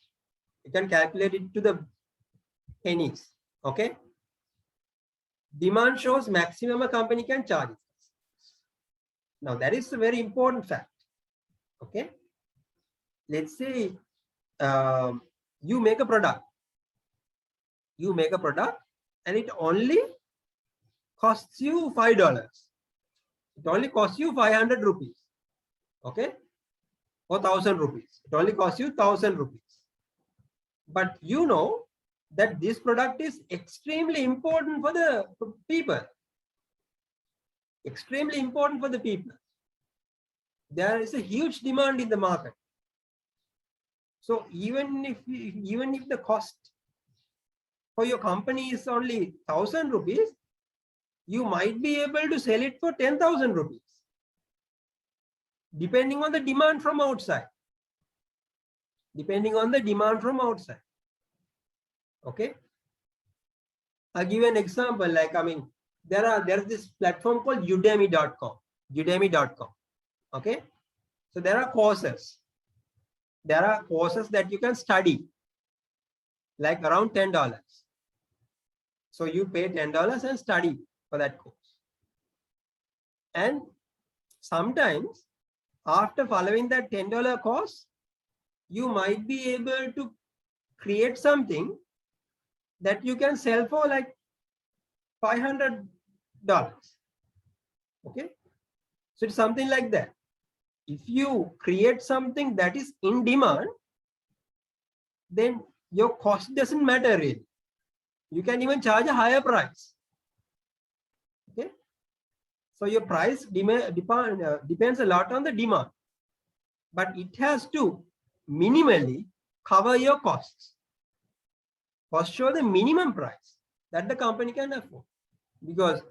You can calculate it to the pennies. Okay. Demand shows maximum a company can charge. Now that is a very important fact. Okay. Let's say you make a product. You make a product and it only costs you $5. It only costs you 500 rupees. Okay. Or 1,000 rupees. It only costs you 1,000 rupees. But you know that this product is extremely important for the people. Extremely important for the people. There is a huge demand in the market. So even if the cost for your company is only 1,000 rupees, you might be able to sell it for 10,000 rupees, depending on the demand from outside. Depending on the demand from outside. Okay. I'll give you an example. Like, I mean, there's this platform called Udemy.com. Udemy.com. Okay. So there are courses. There are courses that you can study, like around $10. So you pay $10 and study for that course. And sometimes after following that $10 course, you might be able to create something that you can sell for like $500. Okay. So it's something like that. If you create something that is in demand, then your cost doesn't matter really. You can even charge a higher price. Okay. So your price depends a lot on the demand, but it has to minimally cover your costs. Cost show the minimum price that the company can afford. Because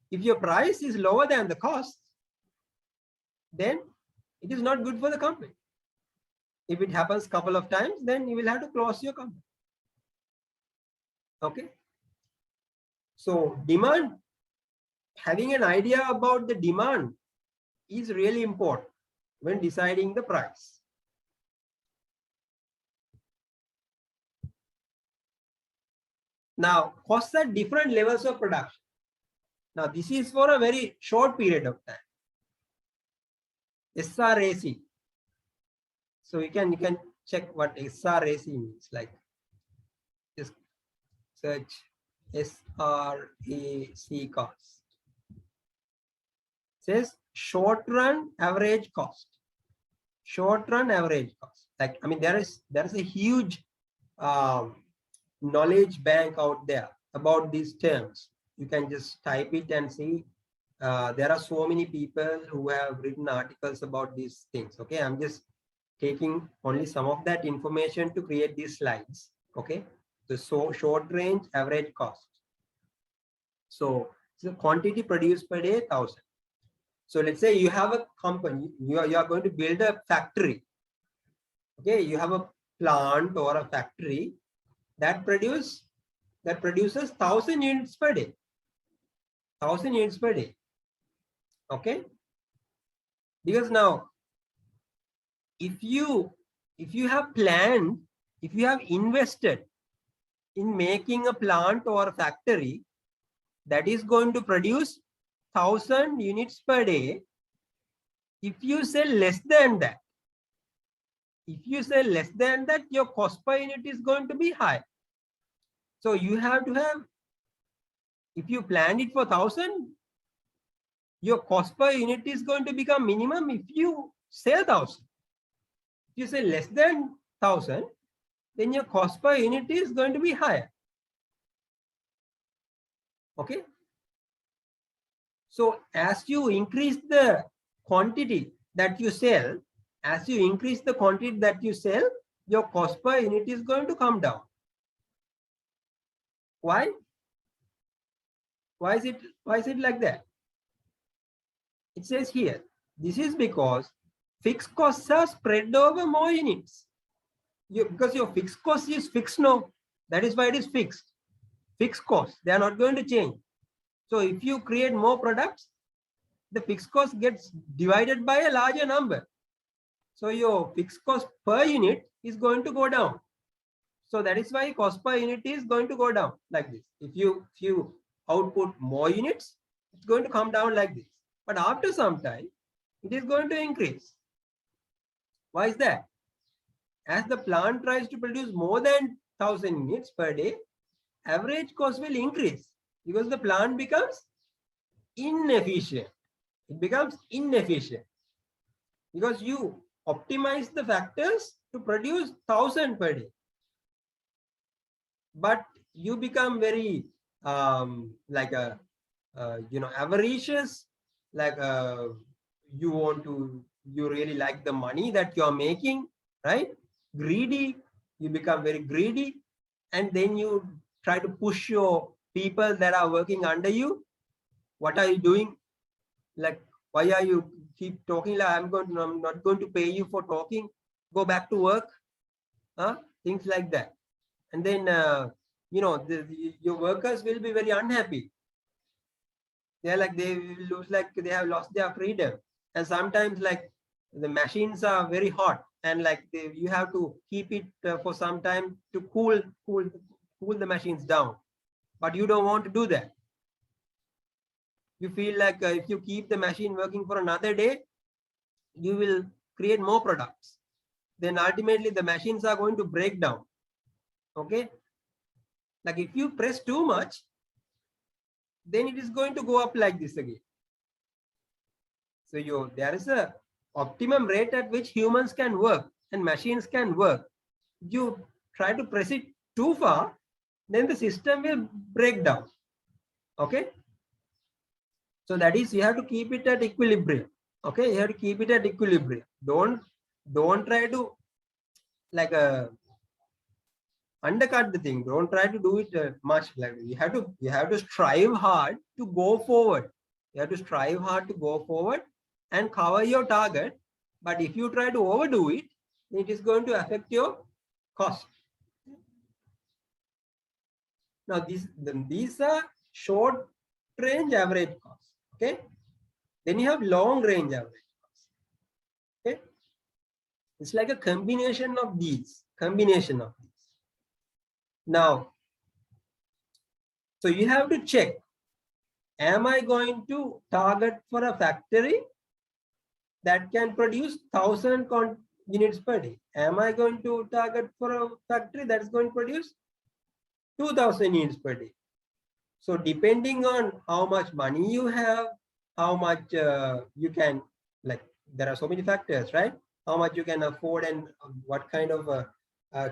if your price is lower than the cost, then it is not good for the company. If it happens a couple of times, then you will have to close your company. Okay. So demand, having an idea about the demand is really important when deciding the price. Now, costs at different levels of production. Now, this is for a very short period of time. SRAC. So you can check what SRAC means. Like, just search SRAC cost. It says short run average cost. Short run average cost. Like, I mean, there is a huge knowledge bank out there about these terms. You can just type it and see there are so many people who have written articles about these things. Okay, I'm just taking only some of that information to create these slides. Okay, so short range average cost. So the quantity produced per day 1,000. So let's say you have a company, you are going to build a factory. Okay, you have a plant or a factory that produces 1,000 units per day. 1,000 units per day. Okay, because now if you have planned, if you have invested in making a plant or a factory that is going to produce 1,000 units per day, if you sell less than that, your cost per unit is going to be high. So you have to have, if you plan it for 1,000, your cost per unit is going to become minimum if you sell 1,000. If you sell less than 1,000, then your cost per unit is going to be higher. Okay. So as you increase the quantity that you sell, your cost per unit is going to come down. Why? Why is it like that? It says here, this is because fixed costs are spread over more units. Because your fixed cost is fixed now, that is why it is fixed. Fixed costs, they are not going to change. So if you create more products, the fixed cost gets divided by a larger number. So your fixed cost per unit is going to go down. So that is why cost per unit is going to go down like this. If you output more units, it's going to come down like this. But after some time, it is going to increase. Why is that? As the plant tries to produce more than 1,000 units per day, average cost will increase because the plant becomes inefficient. It becomes inefficient because you optimize the factors to produce 1,000 per day. But you become very avaricious, you really like the money that you're making, right? Greedy, you become very greedy, and then you try to push your people that are working under you. What are you doing? Like, why are you keep talking? Like, I'm not going to pay you for talking. Go back to work. Things like that. And then your workers will be very unhappy. They will lose, like they have lost their freedom. And sometimes like the machines are very hot, and like you have to keep it for some time to cool the machines down. But you don't want to do that. You feel like if you keep the machine working for another day, you will create more products. Then ultimately the machines are going to break down. Okay. Like if you press too much, then it is going to go up like this again. So there is a optimum rate at which humans can work and machines can work. You try to press it too far, then the system will break down. Okay. So that is, you have to keep it at equilibrium. Okay, you have to keep it at equilibrium. Don't try to like undercut the thing. Don't try to do it much. Like you have to strive hard to go forward. You have to strive hard to go forward and cover your target. But if you try to overdo it, it is going to affect your cost. Now these are short range average costs. Okay. Then you have long range average costs. Okay. It's like a combination of these. Now, so you have to check, am I going to target for a factory that can produce 1,000 units per day? Am I going to target for a factory that's going to produce 2,000 units per day? So depending on how much money you have, how much you can, like there are so many factors, right? How much you can afford and what kind of human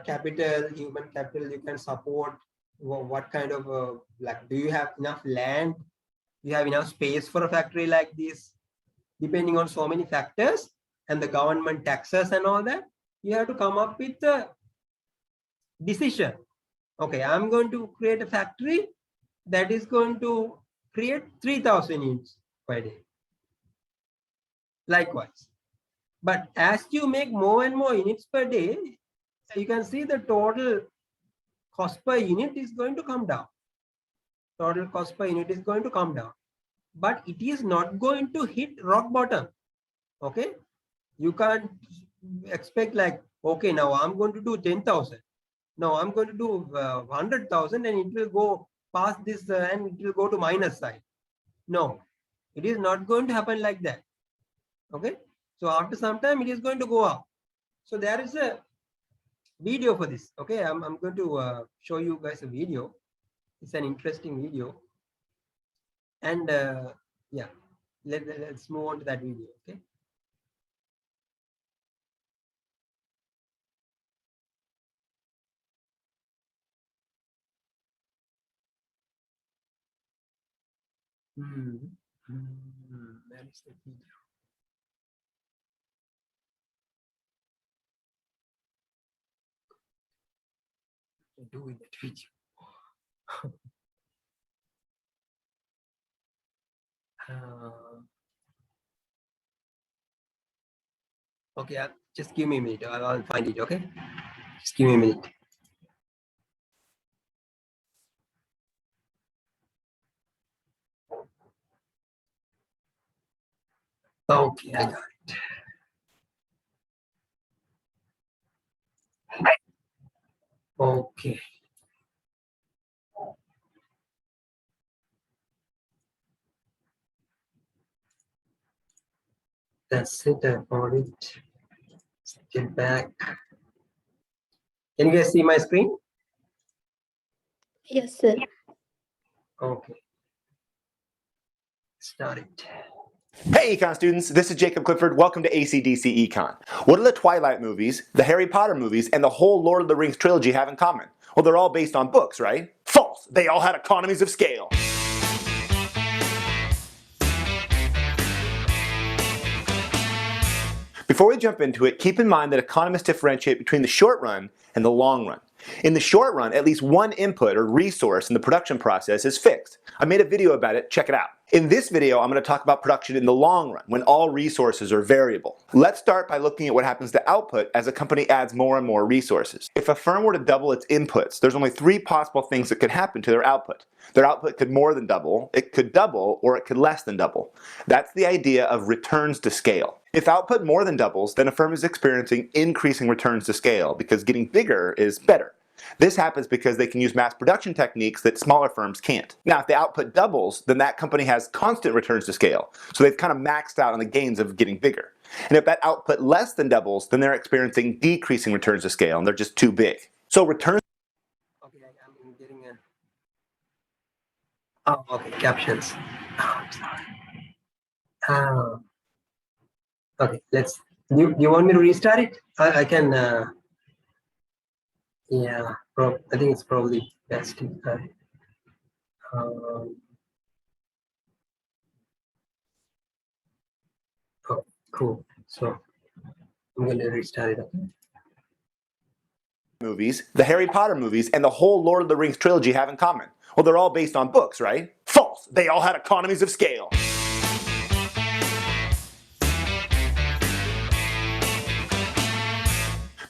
capital you can support, what kind of like, do you have enough land? you have enough space for a factory like this, depending on so many factors and the government taxes and all that, you have to come up with a decision. Okay, I'm going to create a factory that is going to create 3,000 units per day. Likewise. But as you make more and more units per day, you can see the total cost per unit is going to come down. Total cost per unit is going to come down. But it is not going to hit rock bottom. Okay, you can't expect like, okay, now I'm going to do 10,000. No, I'm going to do 100,000 and it will go past this and it will go to minus side. No, it is not going to happen like that. Okay, so after some time it is going to go up. So there is a video for this. Okay, I'm going to show you guys a video. It's an interesting video. And yeah, let's move on to that video. Okay. That is the video. Do with that video. Okay, just give me a minute. I'll find it. Okay, just give me a minute. Okay, I got it. Okay. That's it. I found it. Let's get back. Can you guys see my screen? Yes, sir. Okay. Start it. Hey Econ students, this is Jacob Clifford. Welcome to ACDC Econ. What do the Twilight movies, the Harry Potter movies, and the whole Lord of the Rings trilogy have in common? Well, they're all based on books, right? False! They all had economies of scale. Before we jump into it, keep in mind that economists differentiate between the short run and the long run. In the short run, at least one input or resource in the production process is fixed. I made a video about it, check it out. In this video, I'm going to talk about production in the long run, when all resources are variable. Let's start by looking at what happens to output as a company adds more and more resources. If a firm were to double its inputs, there's only three possible things that could happen to their output. Their output could more than double, it could double, or it could less than double. That's the idea of returns to scale. If output more than doubles, then a firm is experiencing increasing returns to scale because getting bigger is better. This happens because they can use mass production techniques that smaller firms can't. Now, if the output doubles, then that company has constant returns to scale. So they've kind of maxed out on the gains of getting bigger. And if that output less than doubles, then they're experiencing decreasing returns to scale and they're just too big. So returns. Okay, I'm getting a. Oh, okay, captions. Oh, I'm sorry. Okay, let's. Do you want me to restart it? I can. Yeah, I think it's probably best. Oh, cool. So I'm going to restart it. Okay. Movies, the Harry Potter movies, and the whole Lord of the Rings trilogy have in common? Well, they're all based on books, right? False! They all had economies of scale.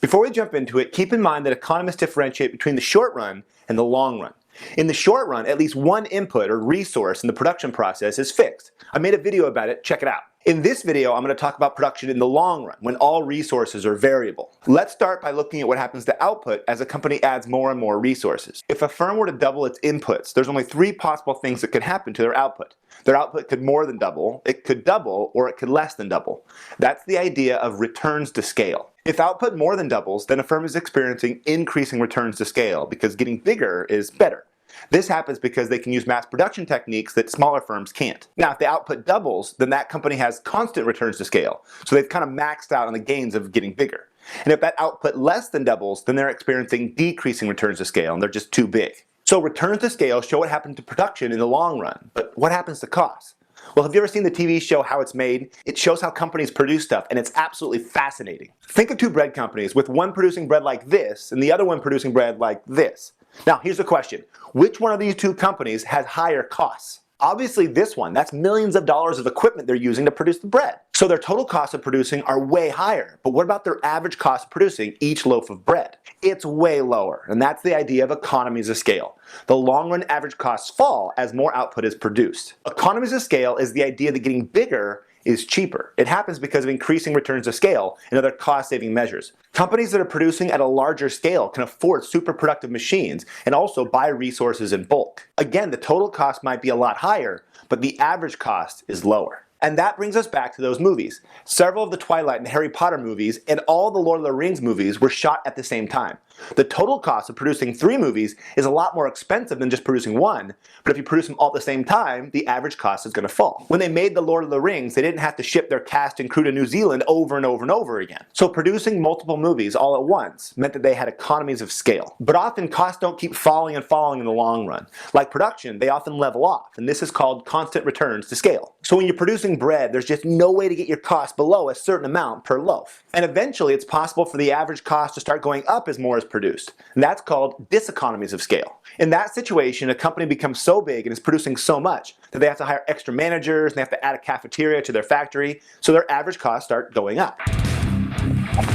Before we jump into it, keep in mind that economists differentiate between the short run and the long run. In the short run, at least one input or resource in the production process is fixed. I made a video about it, check it out. In this video, I'm going to talk about production in the long run, when all resources are variable. Let's start by looking at what happens to output as a company adds more and more resources. If a firm were to double its inputs, there's only three possible things that could happen to their output. Their output could more than double, it could double, or it could less than double. That's the idea of returns to scale. If output more than doubles, then a firm is experiencing increasing returns to scale because getting bigger is better. This happens because they can use mass production techniques that smaller firms can't. Now, if the output doubles, then that company has constant returns to scale. So they've kind of maxed out on the gains of getting bigger. And if that output less than doubles, then they're experiencing decreasing returns to scale and they're just too big. So returns to scale show what happened to production in the long run, but what happens to costs? Well, have you ever seen the TV show How It's Made? It shows how companies produce stuff, and it's absolutely fascinating. Think of two bread companies, with one producing bread like this, and the other one producing bread like this. Now, here's the question. Which one of these two companies has higher costs? Obviously this one. That's millions of dollars of equipment they're using to produce the bread. So their total costs of producing are way higher. But what about their average cost of producing each loaf of bread? It's way lower. And that's the idea of economies of scale. The long run average costs fall as more output is produced. Economies of scale is the idea that getting bigger is cheaper. It happens because of increasing returns to scale and other cost-saving measures. Companies that are producing at a larger scale can afford super productive machines and also buy resources in bulk. Again, the total cost might be a lot higher, but the average cost is lower. And that brings us back to those movies. Several of the Twilight and Harry Potter movies and all the Lord of the Rings movies were shot at the same time. The total cost of producing 3 movies is a lot more expensive than just producing one, but if you produce them all at the same time, the average cost is going to fall. When they made the Lord of the Rings, they didn't have to ship their cast and crew to New Zealand over and over and over again. So producing multiple movies all at once meant that they had economies of scale. But often costs don't keep falling and falling in the long run. Like production, they often level off, and this is called constant returns to scale. So when you're producing bread, there's just no way to get your cost below a certain amount per loaf. And eventually it's possible for the average cost to start going up as more is produced. And that's called diseconomies of scale. In that situation, a company becomes so big and is producing so much that they have to hire extra managers and they have to add a cafeteria to their factory, so their average costs start going up.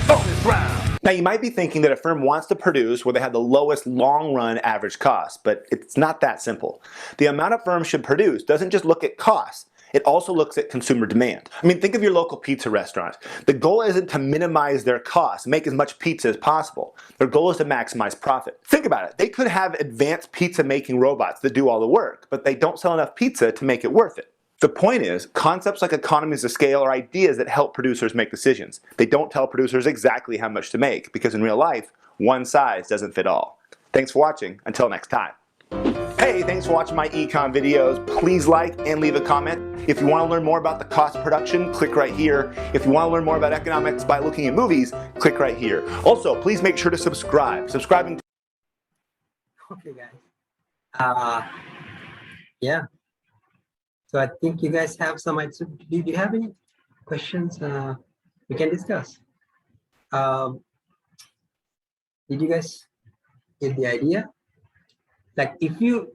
Bonus round! Now you might be thinking that a firm wants to produce where they have the lowest long-run average cost, but it's not that simple. The amount a firm should produce doesn't just look at costs. It also looks at consumer demand. I mean, think of your local pizza restaurant. The goal isn't to minimize their costs, make as much pizza as possible. Their goal is to maximize profit. Think about it. They could have advanced pizza making robots that do all the work, but they don't sell enough pizza to make it worth it. The point is, concepts like economies of scale are ideas that help producers make decisions. They don't tell producers exactly how much to make, because in real life, one size doesn't fit all. Thanks for watching. Until next time. Hey, thanks for watching my econ videos. Please like and leave a comment. If you want to learn more about the cost of production, click right here. If you want to learn more about economics by looking at movies, click right here. Also, please make sure to subscribe. Subscribing. Okay, guys. Yeah. So I think you guys have some ideas. Do you have any questions we can discuss? Did you guys get the idea? Like, if you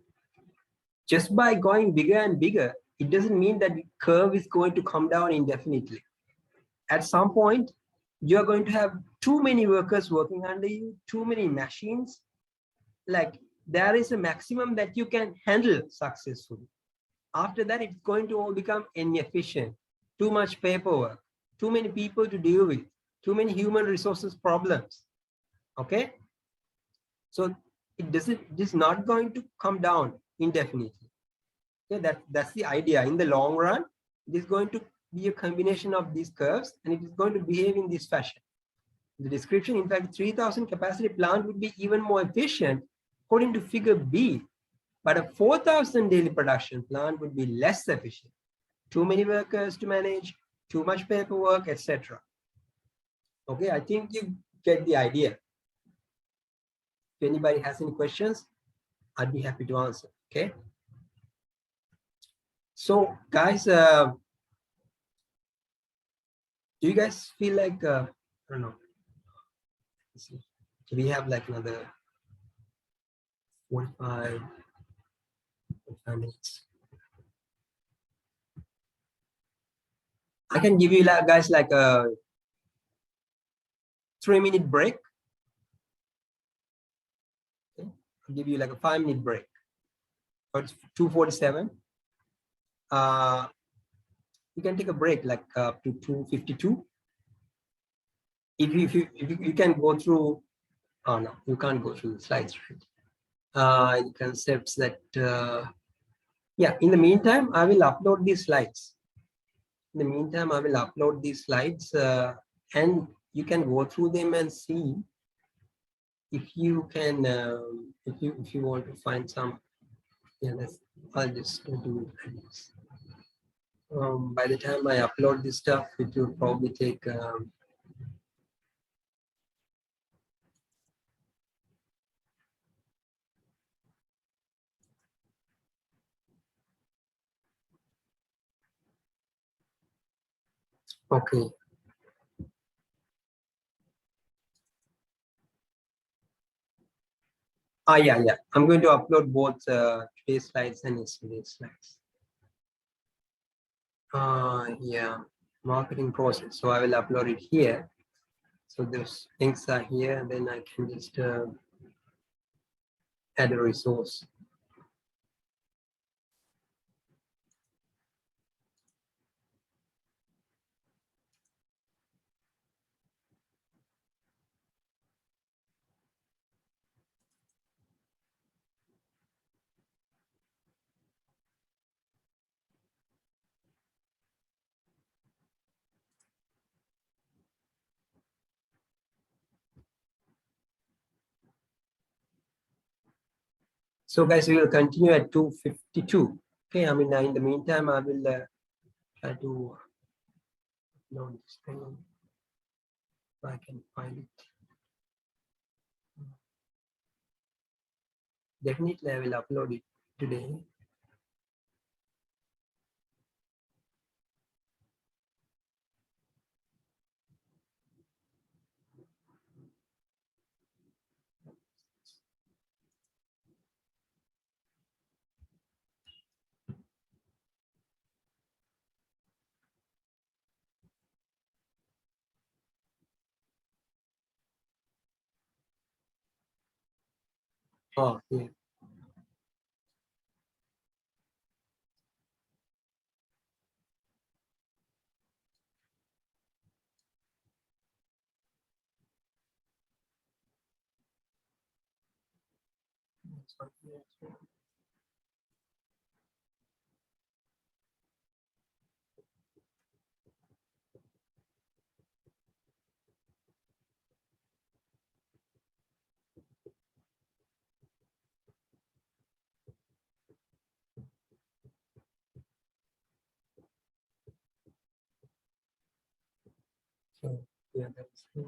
just by going bigger and bigger, it doesn't mean that the curve is going to come down indefinitely. At some point, you're going to have too many workers working under you, too many machines. Like, there is a maximum that you can handle successfully. After that, it's going to all become inefficient. Too much paperwork, too many people to deal with, too many human resources problems. Okay? So it is not going to come down indefinitely. Okay, that's the idea. In the long run, it is going to be a combination of these curves, and it is going to behave in this fashion. The description, in fact, 3,000 capacity plant would be even more efficient according to figure B, but a 4,000 daily production plant would be less efficient. Too many workers to manage, too much paperwork, etc. Okay, I think you get the idea. If anybody has any questions, I'd be happy to answer. Okay. So, guys, do you guys feel like I don't know? Let's see. Do we have like another 45 minutes? I can give you guys like a 3-minute break. Okay. I'll give you like a 5-minute break. So it's 2:47. You can take a break like up to 2:52. If you can go through, oh no, you can't go through the slides, right? Concepts that, yeah, in the meantime, I will upload these slides. In the meantime, I will upload these slides and you can go through them and see if you can, if you want to find some, yeah, I'll just do this. By the time I upload this stuff, it will probably take Okay. Yeah. I'm going to upload both today's slides and yesterday's slides. Yeah, marketing process. So I will upload it here. So those links are here, and then I can just add a resource. So guys, we will continue at 2:52. Okay, I mean, in the meantime, I will try to upload this thing if I can find it. Definitely, I will upload it today. Oh, yeah. That's what it is. So yeah, that's it.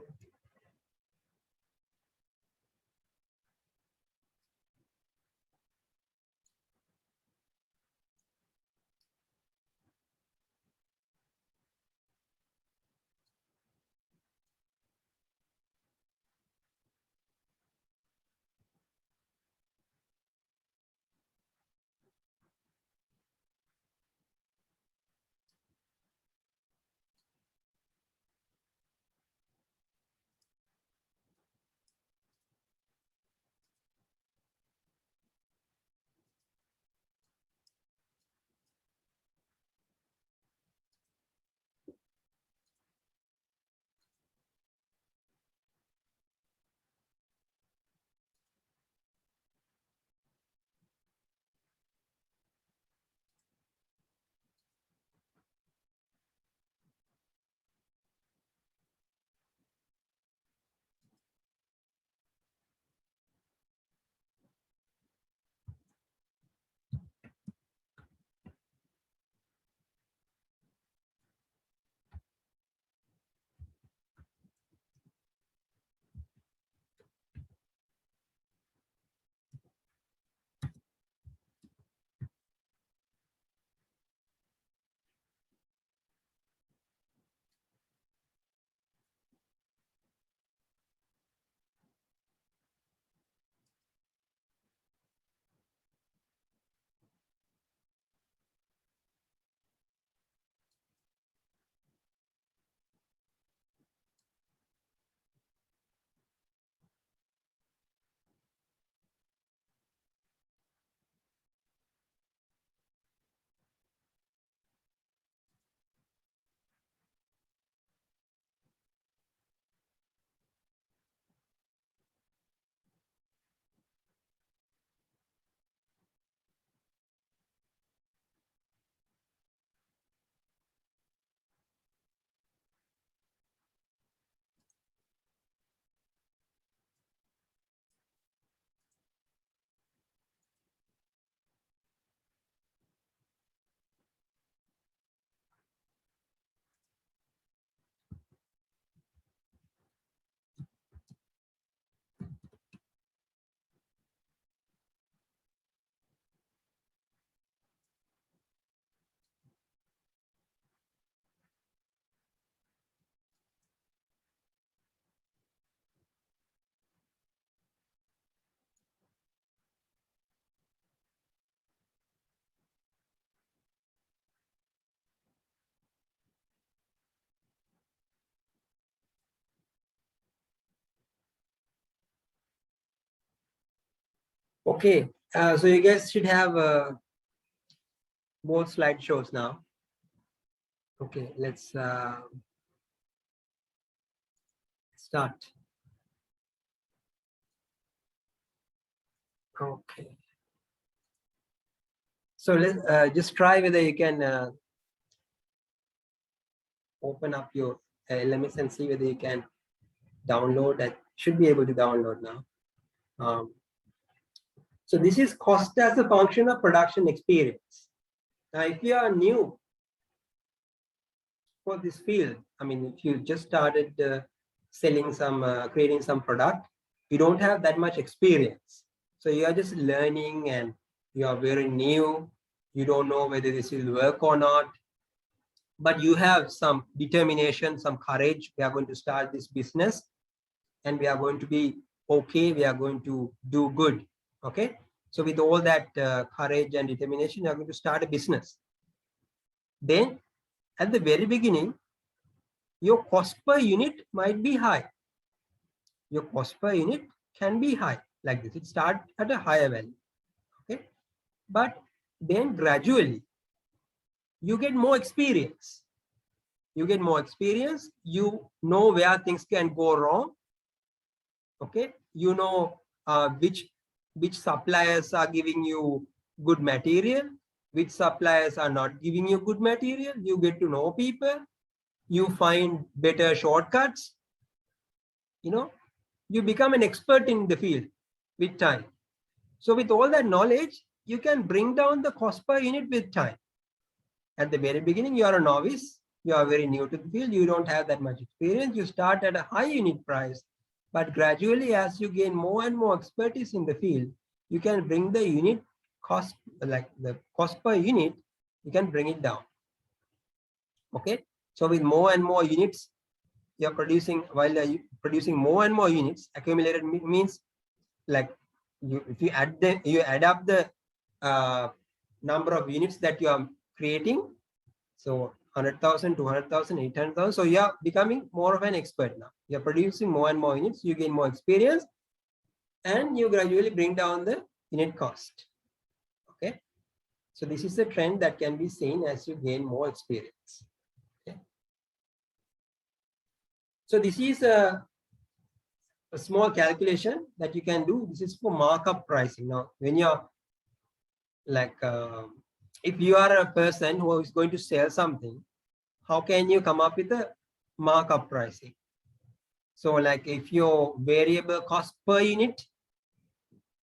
Okay, so you guys should have both slideshows now. Okay, let's start. Okay. So let's just try whether you can open up your LMS and see whether you can download that. Should be able to download now. So this is cost as a function of production experience. Now, if you are new for this field, I mean, if you just started selling some, creating some product, you don't have that much experience. So you are just learning and you are very new. You don't know whether this will work or not, but you have some determination, some courage. We are going to start this business and we are going to be okay. We are going to do good. Okay. So with all that courage and determination, you are going to start a business. Then at the very beginning, your cost per unit might be high. Your cost per unit can be high like this. It starts at a higher value. Okay. But then gradually you get more experience. You get more experience. You know where things can go wrong. Okay. You know which suppliers are giving you good material, which suppliers are not giving you good material. You get to know people. You find better shortcuts. You know, you become an expert in the field with time. So with all that knowledge, you can bring down the cost per unit with time. At the very beginning, you are a novice. You are very new to the field. You don't have that much experience. You start at a high unit price, but gradually as you gain more and more expertise in the field, you can bring the unit cost, like the cost per unit, you can bring it down. Okay. So with more and more units, you're producing, while producing more and more units, accumulated means like if you add up the number of units that you are creating. So 100,000, 200,000, 800,000. So you are becoming more of an expert now. You're producing more and more units. You gain more experience, and you gradually bring down the unit cost. Okay. So this is a trend that can be seen as you gain more experience. Okay. So this is a small calculation that you can do. This is for markup pricing. Now, when you're like, if you are a person who is going to sell something, how can you come up with a markup pricing? So like if your variable cost per unit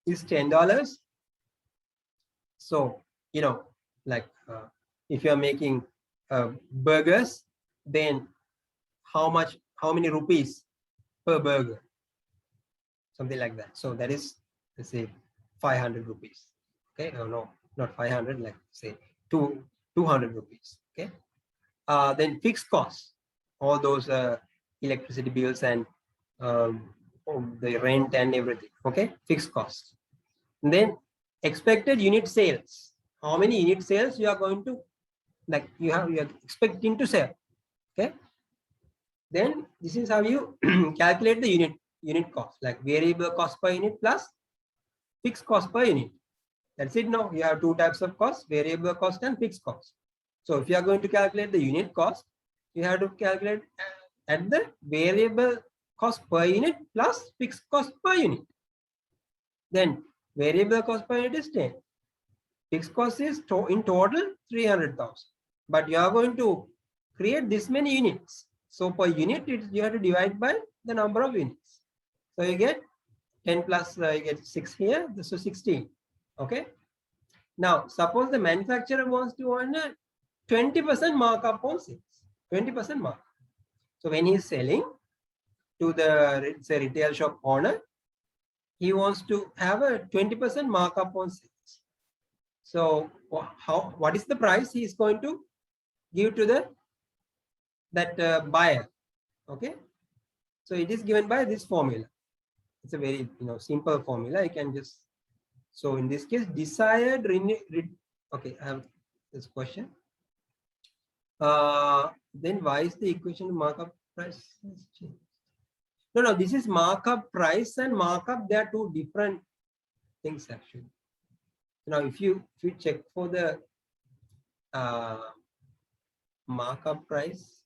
is $10, so, you know, like if you're making burgers, then how many rupees per burger? Something like that. So that is, let's say 500 rupees. Okay. Oh, no, not 500, like say 200 rupees. Okay. Then fixed costs, all those electricity bills and the rent and everything. Okay. Fixed costs. And then expected unit sales. How many unit sales you are going to, like you are expecting to sell. Okay. Then this is how you calculate the unit cost, like variable cost per unit plus fixed cost per unit. That's it. Now you have two types of costs, variable cost and fixed cost. So if you are going to calculate the unit cost, you have to calculate at the variable cost per unit plus fixed cost per unit. Then variable cost per unit is 10. Fixed cost is in total 300,000. But you are going to create this many units. So per unit, you have to divide by the number of units. So you get 10 plus, you get 6 here, so 16. Okay. Now, suppose the manufacturer wants to earn a 20% markup on sales, 20% markup. So when he's selling to the, say, retail shop owner, he wants to have a 20% markup on sales. So what is the price he is going to give to that buyer? Okay. So it is given by this formula. It's a very simple formula. You can just, so in this case, desired okay, I have this question. Then why is the equation markup price changed? No, this is markup price and markup. They are two different things actually. Now, if you check for the markup price,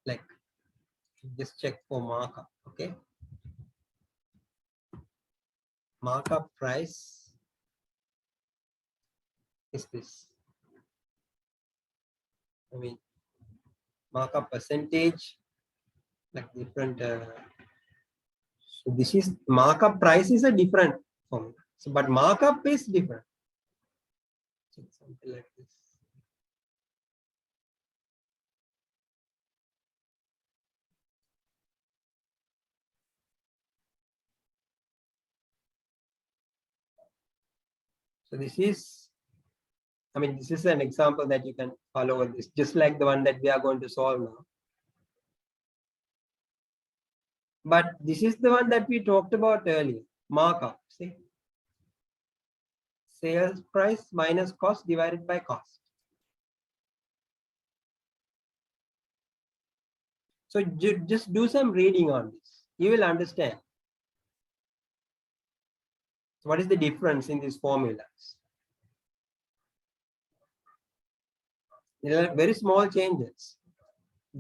like just check for markup, okay? Markup price is this. I mean, markup percentage, like different. So this is markup price is a different formula. So, but markup is different. So something like this. So this is, I mean, this is an example that you can follow with this, just like the one that we are going to solve now. But this is the one that we talked about earlier, markup. See, sales price minus cost divided by cost. So just do some reading on this. You will understand what is the difference in these formulas. There are very small changes.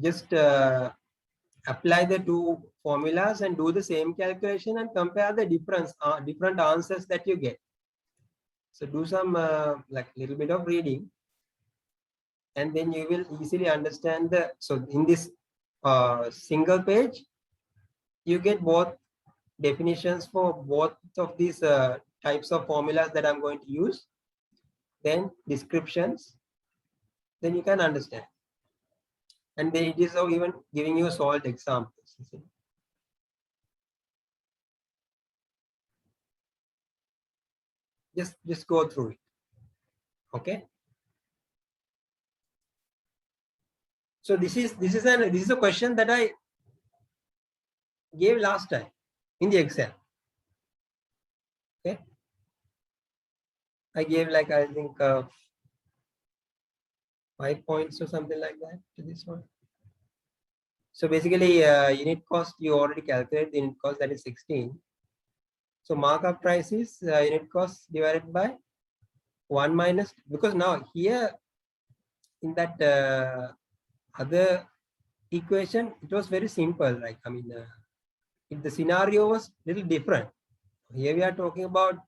Just apply the two formulas and do the same calculation and compare the different answers that you get. So do some like little bit of reading, and then you will easily understand the. So in this single page, you get both definitions for both of these types of formulas that I'm going to use, then descriptions, then you can understand. And then it is even giving you solved examples. Just go through it. Okay. So this is a question that I gave last time in the Excel. Okay. I gave like, I think 5 points or something like that to this one. So basically unit cost, you already calculated the unit cost, that is 16. So markup price is unit cost divided by 1 minus, because now here in that other equation, it was very simple. Like, I mean, if the scenario was little different, here we are talking about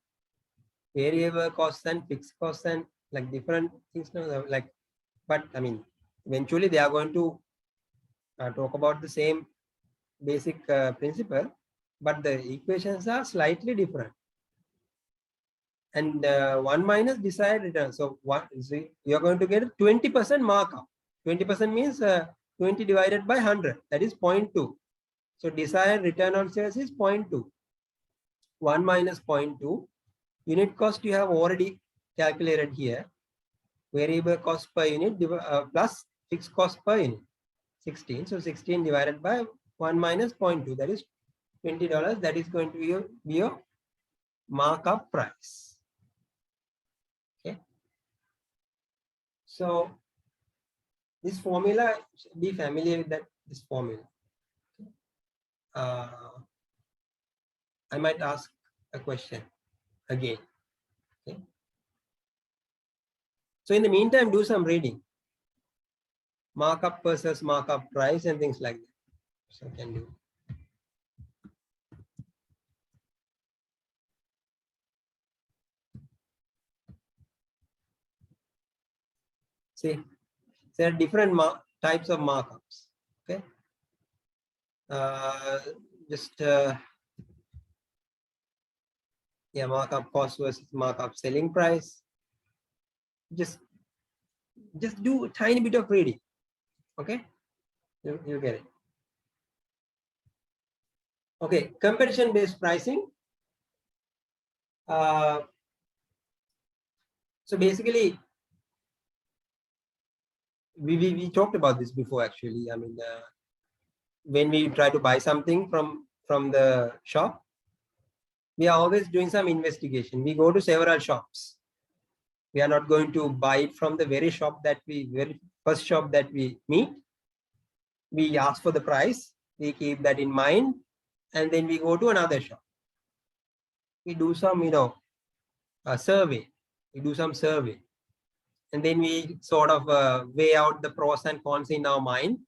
variable costs and fixed costs and like different things. Like, but I mean, eventually they are going to talk about the same basic principle, but the equations are slightly different. And 1 minus desired return. So what you are going to get a 20% markup. 20% means 20 divided by 100, that is 0.2. So desired return on sales is 0.2. 1 minus 0.2. Unit cost you have already calculated here. Variable cost per unit plus fixed cost per unit, 16. So 16 divided by 1 minus 0.2, that is $20. That is going to be your markup price. Okay. So this formula, be familiar with this formula. I might ask a question again. Okay. So in the meantime, do some reading. Markup versus markup price and things like that. So can do. See, there are different types of markups. Okay. Yeah, markup cost versus markup selling price. Just do a tiny bit of reading. Okay, you get it. Okay, competition based pricing. So basically, we talked about this before actually. I mean, when we try to buy something from the shop, we are always doing some investigation. We go to several shops. We are not going to buy it from the very first shop that we meet. We ask for the price, we keep that in mind, and then we go to another shop. we do some, a survey. We do some survey. And then we sort of weigh out the pros and cons in our mind.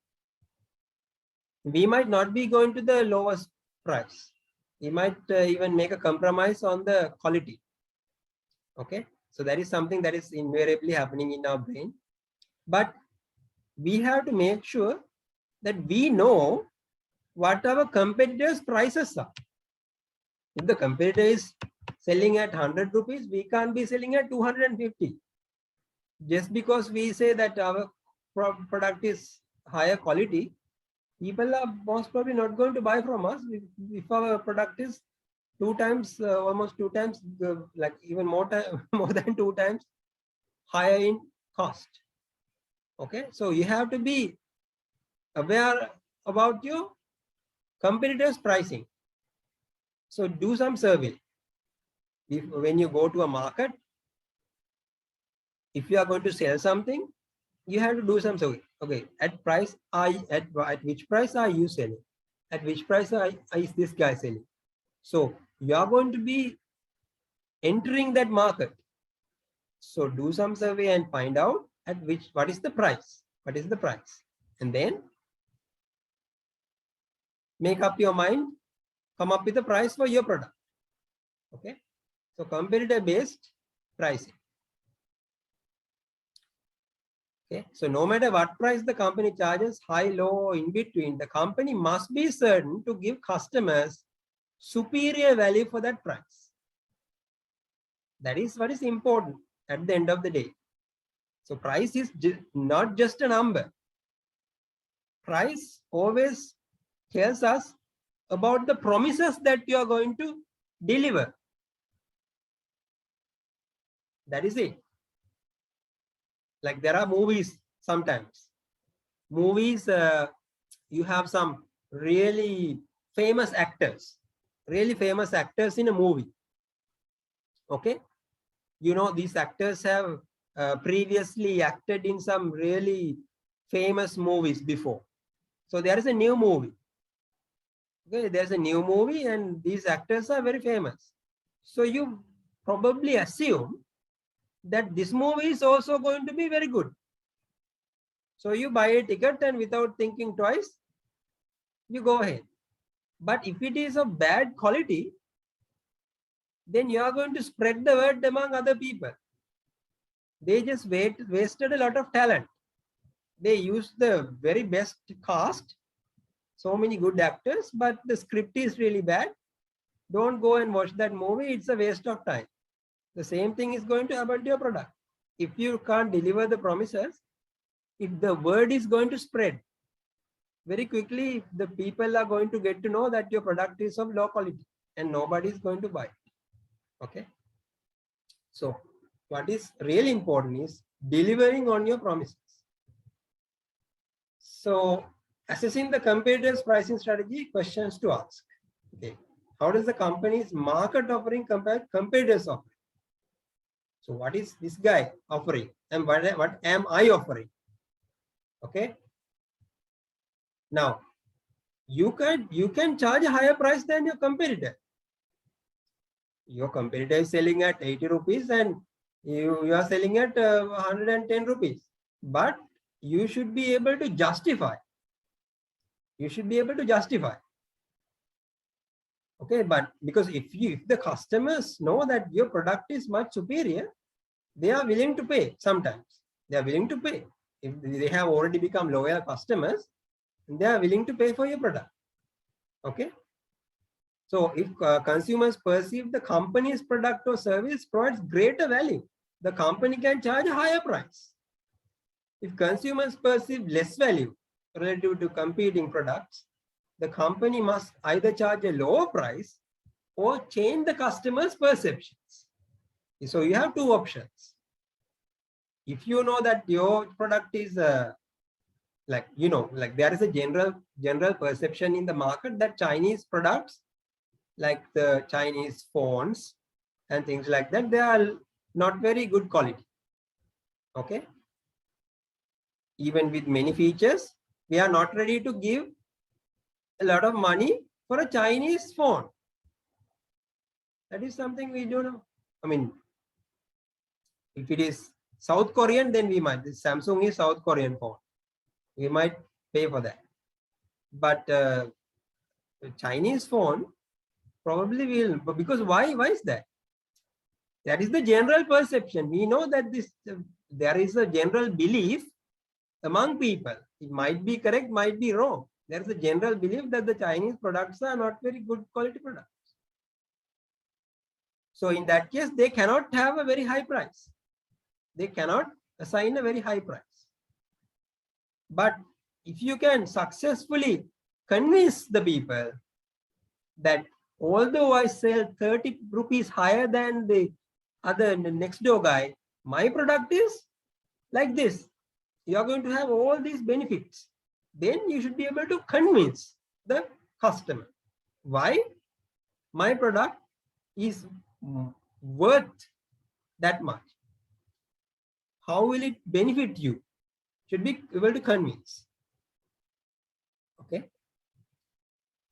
We might not be going to the lowest price. We might even make a compromise on the quality. Okay, so that is something that is invariably happening in our brain. But we have to make sure that we know what our competitors' prices are. If the competitor is selling at 100 rupees, we can't be selling at 250. Just because we say that our product is higher quality, people are most probably not going to buy from us if our product is almost two times, like even more than 2 times higher in cost. Okay, so you have to be aware about your competitors' pricing. So do some survey. When you go to a market, if you are going to sell something, you have to do some survey. Okay, at which price are you selling? At which price is this guy selling? So you are going to be entering that market. So do some survey and find out what is the price? What is the price? And then make up your mind, come up with a price for your product. Okay, so competitor-based pricing. Okay, so no matter what price the company charges, high, low, or in between, the company must be certain to give customers superior value for that price. That is what is important at the end of the day. So price is not just a number. Price always tells us about the promises that you are going to deliver. That is it. Like there are movies sometimes. Movies, you have some really famous actors in a movie. Okay, these actors have previously acted in some really famous movies before. So there is a new movie. Okay, there's a new movie and these actors are very famous. So you probably assume that this movie is also going to be very good. So you buy a ticket and without thinking twice, you go ahead. But if it is of bad quality, then you are going to spread the word among other people. They just wasted a lot of talent. They used the very best cast, so many good actors, but the script is really bad. Don't go and watch that movie. It's a waste of time. The same thing is going to happen to your product. If you can't deliver the promises, if the word is going to spread very quickly, the people are going to get to know that your product is of low quality and nobody is going to buy it. Okay. So what is really important is delivering on your promises. So assessing the competitor's pricing strategy, questions to ask. Okay. How does the company's market offering compare competitors' offering? So what is this guy offering and what am I offering? Okay. Now you can charge a higher price than your competitor. Your competitor is selling at 80 rupees and you are selling at 110 rupees. But you should be able to justify. You should be able to justify. Okay, but because if the customers know that your product is much superior, they are willing to pay sometimes. They are willing to pay. If they have already become loyal customers, they are willing to pay for your product. Okay. So if consumers perceive the company's product or service provides greater value, the company can charge a higher price. If consumers perceive less value relative to competing products, the company must either charge a lower price or change the customer's perceptions. So you have two options. If you know that your product is like there is a general perception in the market that Chinese products, like the Chinese phones and things like that, they are not very good quality. Okay. Even with many features, we are not ready to give a lot of money for a Chinese phone. That is something we don't know. I mean, if it is South Korean, then we might. This Samsung is South Korean phone. We might pay for that. But Chinese phone probably will. But because why? Why is that? That is the general perception. We know that this there is a general belief among people. It might be correct, might be wrong. There is a general belief that the Chinese products are not very good quality products. So in that case, they cannot have a very high price. They cannot assign a very high price. But if you can successfully convince the people that although I sell 30 rupees higher than the other next door guy, my product is like this. You are going to have all these benefits. Then you should be able to convince the customer. Why? My product is worth that much. How will it benefit you? Should be able to convince. Okay.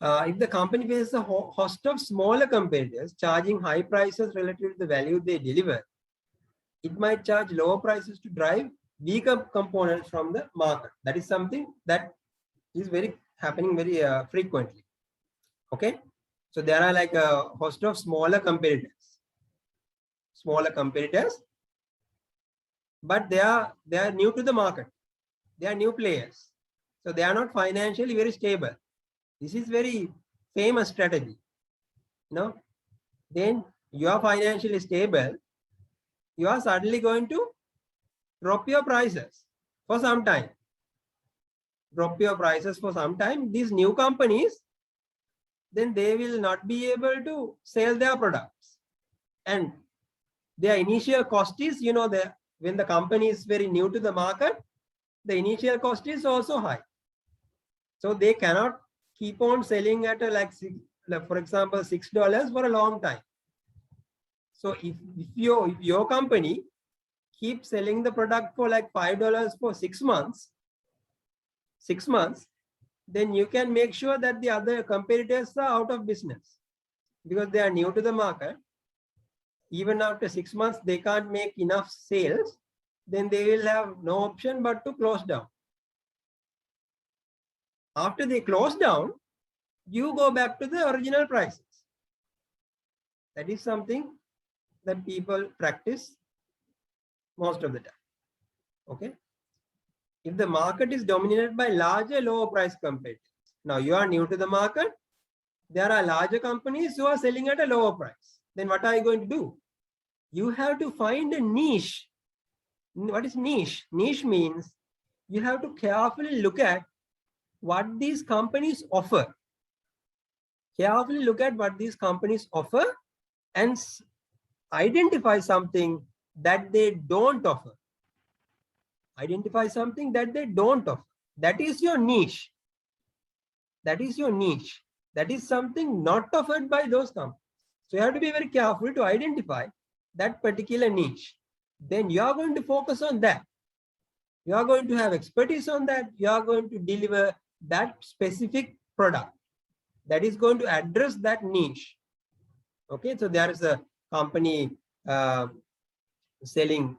If the company faces a host of smaller competitors charging high prices relative to the value they deliver, it might charge lower prices to drive weaker components from the market. That is something that is happening very frequently. Okay. So there are like a host of smaller competitors. But they are new to the market. They are new players. So they are not financially very stable. This is very famous strategy. Then you are financially stable. You are suddenly going to drop your prices for some time. These new companies, then they will not be able to sell their products. And their initial cost is, when the company is very new to the market, the initial cost is also high. So they cannot keep on selling at for example, $6 for a long time. So if your company keeps selling the product for like $5 for 6 months, then you can make sure that the other competitors are out of business because they are new to the market. Even after 6 months, they can't make enough sales, then they will have no option but to close down. After they close down, you go back to the original prices. That is something that people practice most of the time. Okay. If the market is dominated by larger, lower price competitors, now you are new to the market, there are larger companies who are selling at a lower price. Then what are you going to do? You have to find a niche. What is niche? Niche means you have to carefully look at what these companies offer. Carefully look at what these companies offer and identify something that they don't offer. Identify something that they don't offer. That is your niche. That is your niche. That is something not offered by those companies. So you have to be very careful to identify that particular niche. Then you are going to focus on that. You are going to have expertise on that. You are going to deliver that specific product that is going to address that niche. Okay, so there is a company selling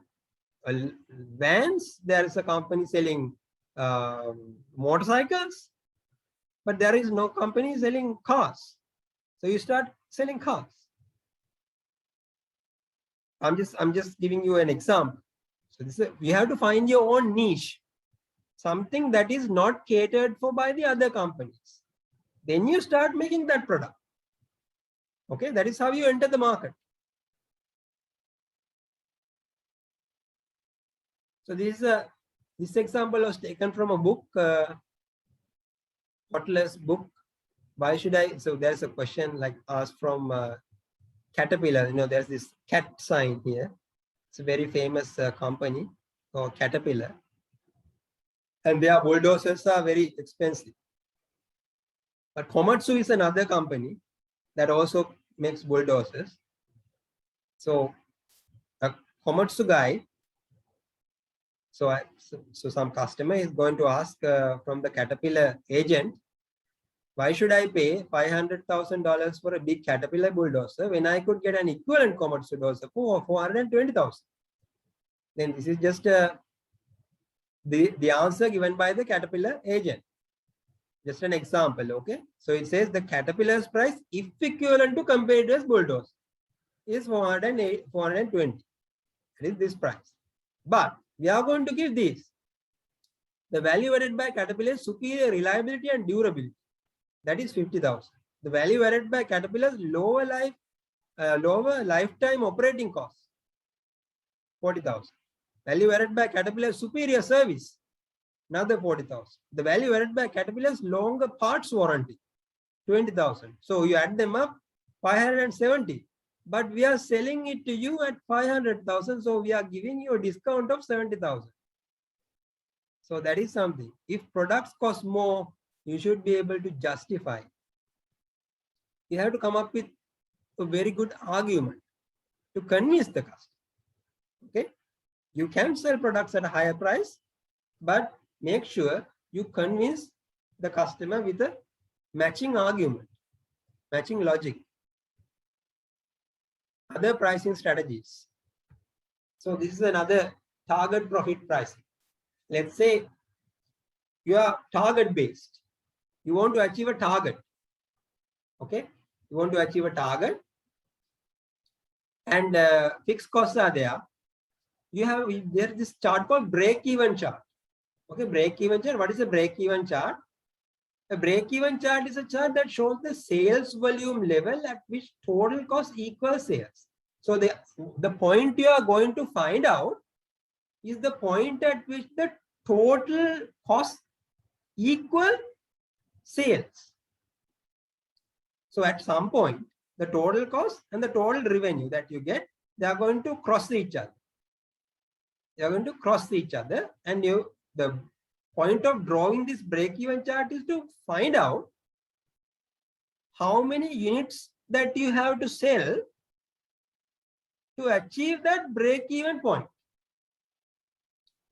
vans. There is a company selling motorcycles, but there is no company selling cars. So you start selling cars. I'm just giving you an example. So you have to find your own niche, something that is not catered for by the other companies. Then you start making that product. Okay, that is how you enter the market. So this example was taken from a book, Kotler's book. Why should I? So there's a question like asked from Caterpillar. There's this cat sign here. It's a very famous company called Caterpillar, and their bulldozers are very expensive. But Komatsu is another company that also makes bulldozers. So a Komatsu guy, so some customer is going to ask from the Caterpillar agent Why should I pay $500,000 for a big Caterpillar bulldozer when I could get an equivalent Komatsu dozer for 420,000? Then this is just the answer given by the Caterpillar agent. Just an example, okay? So it says the Caterpillar's price, if equivalent to competitor's bulldozer, is 420. That is this price. But we are going to give this. The value added by Caterpillar is superior reliability and durability. That is 50,000. The value added by Caterpillar's lower lifetime operating cost, 40,000. Value added by Caterpillar's superior service, another 40,000. The value added by Caterpillar's longer parts warranty, 20,000. So you add them up, 570. But we are selling it to you at 500,000. So we are giving you a discount of 70,000. So that is something. If products cost more, you should be able to justify. You have to come up with a very good argument to convince the customer. Okay? You can sell products at a higher price, but make sure you convince the customer with a matching argument, matching logic. Other pricing strategies. So this is another target profit pricing. Let's say you are target based. You want to achieve a target. Okay? You want to achieve a target and fixed costs are there. There is this chart called break-even chart. Okay, break-even chart. What is a break-even chart? A break-even chart is a chart that shows the sales volume level at which total cost equals sales. So the point you are going to find out is the point at which the total cost equal sales. So at some point, the total cost and the total revenue that you get, they are going to cross each other. They are going to cross each other, and the point of drawing this break-even chart is to find out how many units that you have to sell to achieve that break-even point.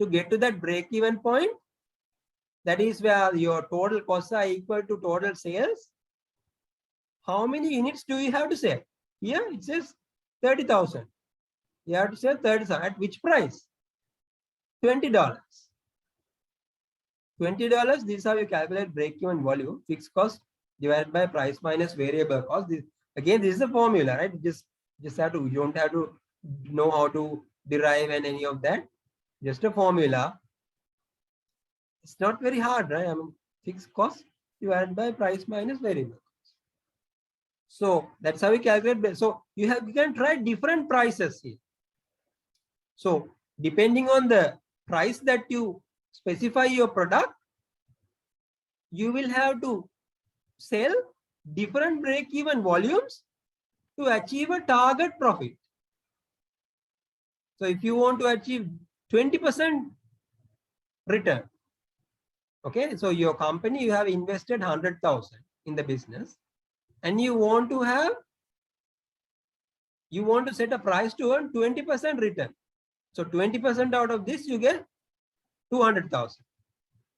To get to that break-even point, that is where your total costs are equal to total sales. How many units do you have to sell? Here it says 30,000. You have to sell 30,000. At which price? $20. $20. This is how you calculate break-even volume, fixed cost divided by price minus variable cost. This is a formula, right? Just have to. You don't have to know how to derive and any of that. Just a formula. It's not very hard, right? I mean, fixed cost divided by price minus variable. So that's how we calculate. So you can try different prices here. So depending on the price that you specify your product, you will have to sell different break-even volumes to achieve a target profit. So if you want to achieve 20% return, okay, so your company, you have invested 100,000 in the business, and you want to set a price to earn 20% return. So 20% out of this, you get 200,000.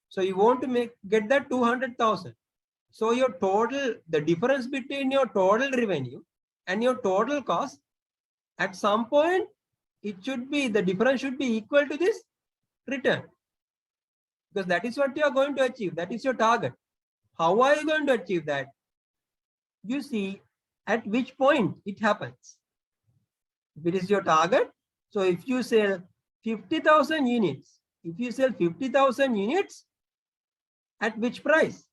So you want to get that 200,000. So your total, the difference between your total revenue and your total cost, at some point, the difference should be equal to this return. Because that is what you are going to achieve. That is your target. How are you going to achieve that? You see at which point it happens. If it is your target, so if you sell 50,000 units, at which price?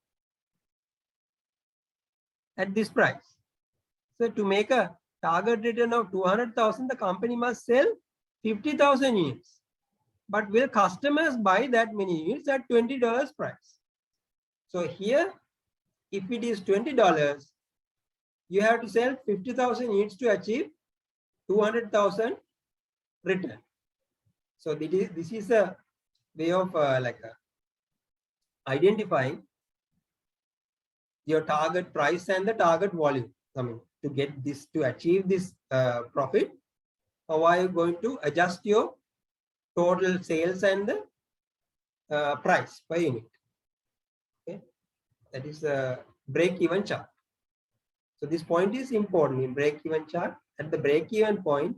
At this price. So to make a target return of 200,000, the company must sell 50,000 units. But will customers buy that many units at $20 price? So here, if it is $20, you have to sell 50,000 units to achieve 200,000 return. So this is a way of identifying your target price and the target volume. I mean, to achieve this profit, how are you going to adjust your total sales and the price per unit? Okay, that is break-even chart. So this point is important in break-even chart. At the break-even point,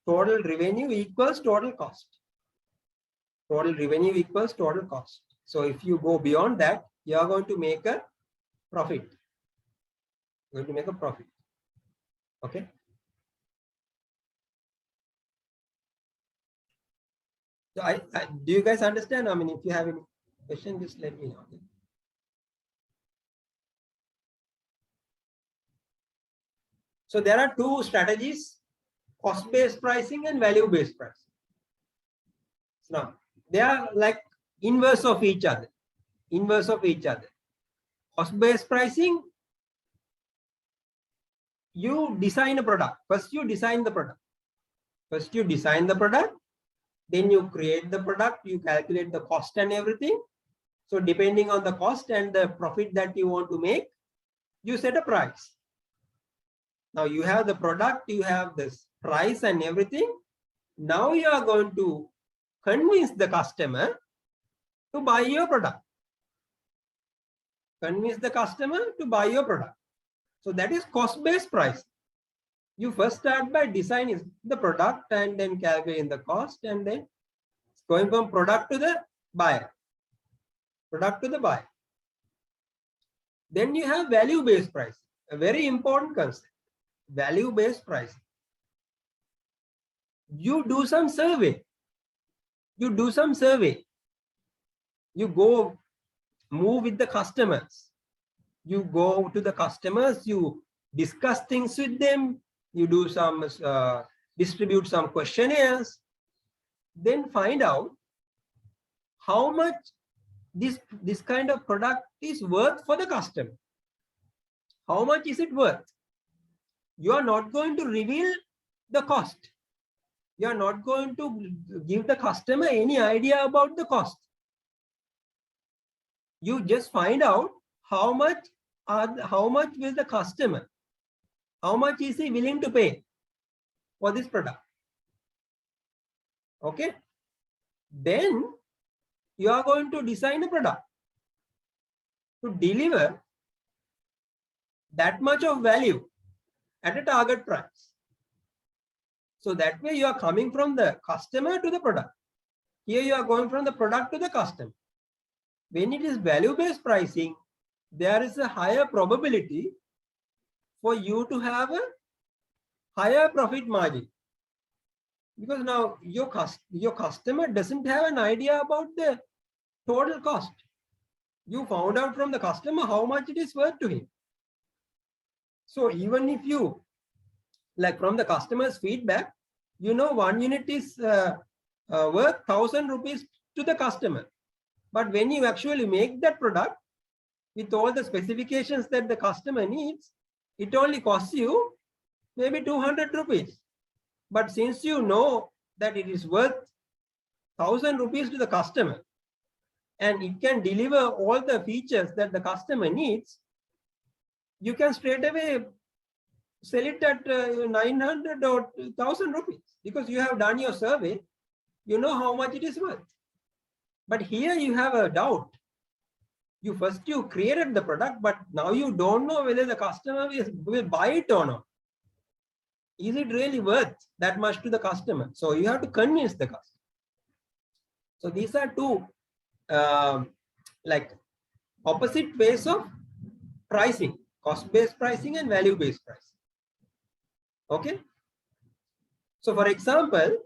total revenue equals total cost. Total revenue equals total cost. So if you go beyond that, you are going to make a profit. You're going to make a profit. Okay. So do you guys understand? I mean, if you have any question, just let me know. Okay? So there are two strategies: cost-based pricing and value-based pricing. Now they are like inverse of each other. Inverse of each other. Cost-based pricing, you design a product. First you design the product. First you design the product, then you create the product, you calculate the cost and everything. So depending on the cost and the profit that you want to make, you set a price. Now you have the product, you have this price and everything. Now you are going to convince the customer to buy your product. Convince the customer to buy your product. So that is cost-based price. You first start by designing the product and then calculating the cost, and then going from product to the buyer. Product to the buyer. Then you have value-based pricing, a very important concept. Value-based pricing. You do some survey. You do some survey. You go move with the customers. You go to the customers, you discuss things with them, you do some, distribute some questionnaires, then find out how much this kind of product is worth for the customer. How much is it worth? You are not going to reveal the cost. You are not going to give the customer any idea about the cost. You just find out how much will the customer, how much is he willing to pay for this product. Okay. Then you are going to design a product to deliver that much of value at a target price. So that way you are coming from the customer to the product. Here you are going from the product to the customer. When it is value-based pricing, there is a higher probability for you to have a higher profit margin. Because now your customer doesn't have an idea about the total cost. You found out from the customer how much it is worth to him. So even if you, like from the customer's feedback, you know 1 unit is worth 1,000 rupees to the customer. But when you actually make that product with all the specifications that the customer needs, it only costs you maybe 200 rupees. But since you know that it is worth 1,000 rupees to the customer and it can deliver all the features that the customer needs, you can straight away sell it at 900 or 1,000 rupees because you have done your survey, you know how much it is worth. But here you have a doubt. You created the product, but now you don't know whether the customer will buy it or not. Is it really worth that much to the customer? So you have to convince the customer. So these are two like opposite ways of pricing: cost-based pricing and value-based pricing. Okay. So for example,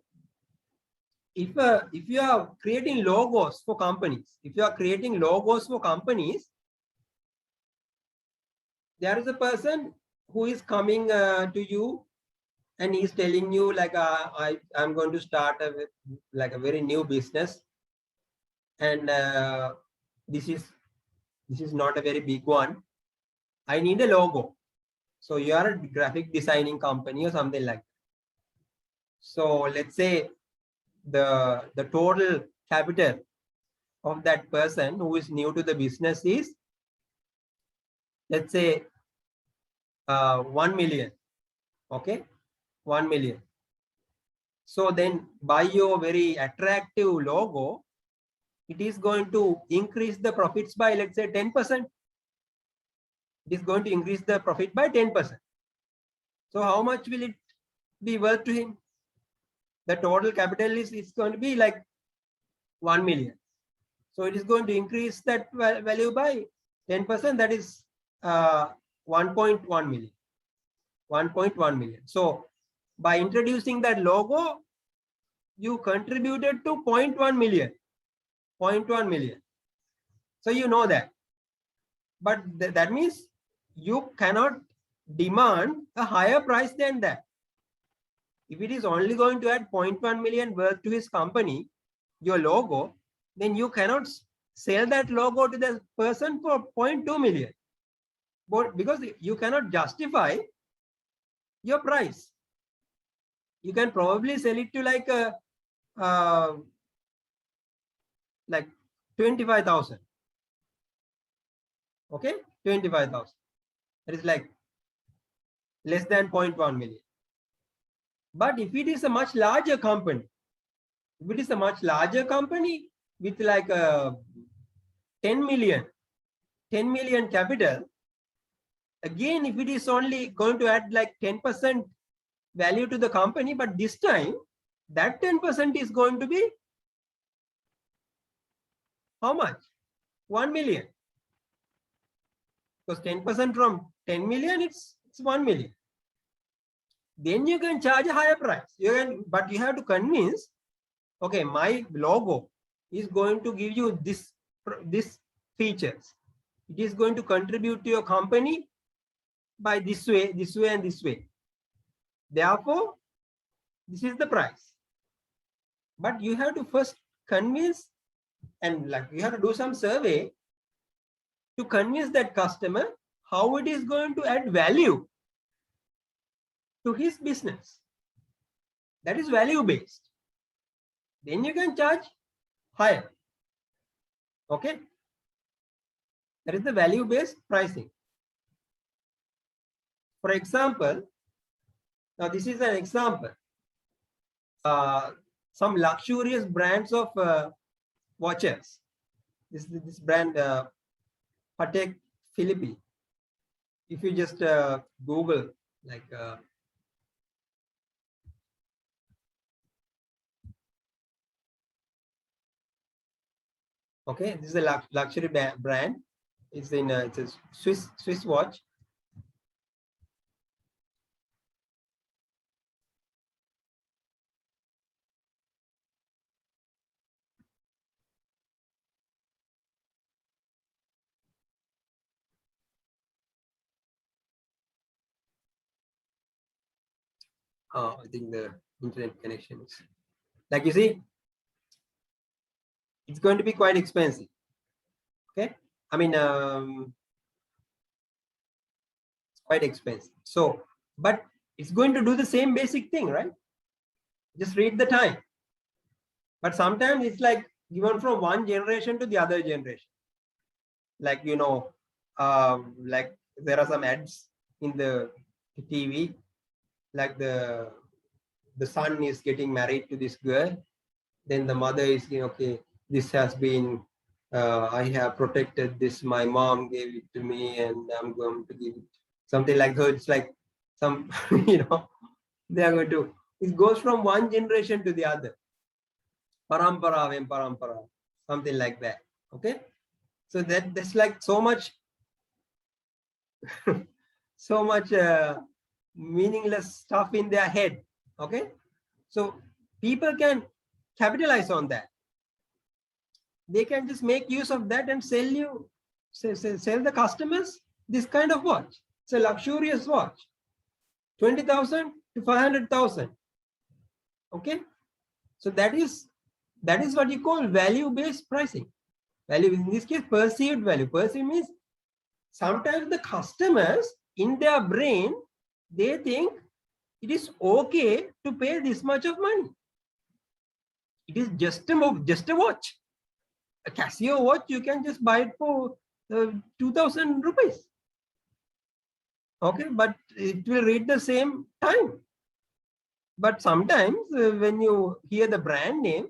if you are creating logos for companies, there is a person who is coming to you and he's telling you like, I'm going to start a very new business, and this is not a very big one. I need a logo. So you are a graphic designing company or something like that. So let's say the total capital of that person who is new to the business is, let's say 1 million. Okay, 1 million. So then by your very attractive logo, it is going to increase the profits by, let's say, 10%. it is going to increase the profit by 10%. So how much will it be worth to him? The total capital is going to be like 1 million. So it is going to increase that value by 10%. That is 1.1 million. 1.1 million. So by introducing that logo, you contributed to 0.1 million. 0.1 million. So you know that. But that means you cannot demand a higher price than that. If it is only going to add 0.1 million worth to his company, your logo, then you cannot sell that logo to the person for 0.2 million. But because you cannot justify your price. You can probably sell it to like 25,000. Okay, 25,000. That is like less than 0.1 million. But if it is a much larger company, with like 10 million capital, again, if it is only going to add like 10% value to the company, but this time that 10% is going to be how much? 1 million. Because 10% from 10 million, it's 1 million. Then you can charge a higher price. But you have to convince, okay, my logo is going to give you this features. It is going to contribute to your company by this way, and this way. Therefore, this is the price. But you have to first convince, and like you have to do some survey to convince that customer how it is going to add value to his business. That is value based. Then you can charge higher. Okay. That is the value based pricing. For example, now this is an example. Some luxurious brands of watches. This brand Patek Philippe. If you just Google like okay, this is a luxury brand. It's it's a Swiss watch. I think the internet connection is like, you see, it's going to be quite expensive. Okay, I mean, it's quite expensive. So, but it's going to do the same basic thing, right? Just read the time. But sometimes it's like given from one generation to the other generation. Like, you know, like there are some ads in the TV, like the son is getting married to this girl. Then the mother is saying, okay, this has been, I have protected this. My mom gave it to me and I'm going to give it. Something like that. It's like some, you know, they are going to, it goes from one generation to the other. Parampara, parampara, something like that. Okay. So that's like so much, so much meaningless stuff in their head. Okay. So people can capitalize on that. They can just make use of that and sell the customers this kind of watch. It's a luxurious watch, 20,000 to 500,000. Okay, so that is what you call value-based pricing. Value, in this case, perceived value. Perceived means sometimes the customers in their brain, they think it is okay to pay this much of money. It is just a watch. A Casio watch, you can just buy it for 2,000 rupees. Okay, but it will read the same time. But sometimes when you hear the brand name,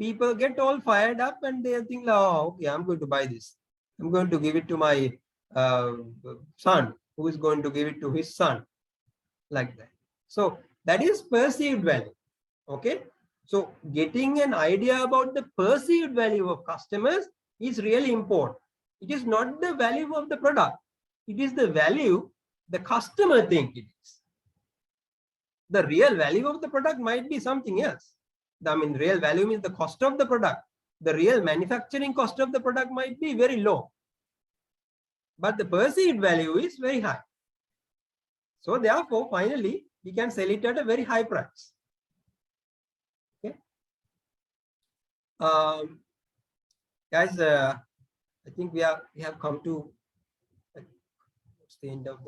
people get all fired up and they think, oh, okay, I'm going to buy this. I'm going to give it to my son who is going to give it to his son, like that. So that is perceived value. Okay, so getting an idea about the perceived value of customers is really important. It is not the value of the product, it is the value the customer think it is. The real value of the product might be something else. I mean, real value means the cost of the product. The real manufacturing cost of the product might be very low, but the perceived value is very high. So therefore, finally, we can sell it at a very high price. Okay. Guys, I think we have come to what's the end of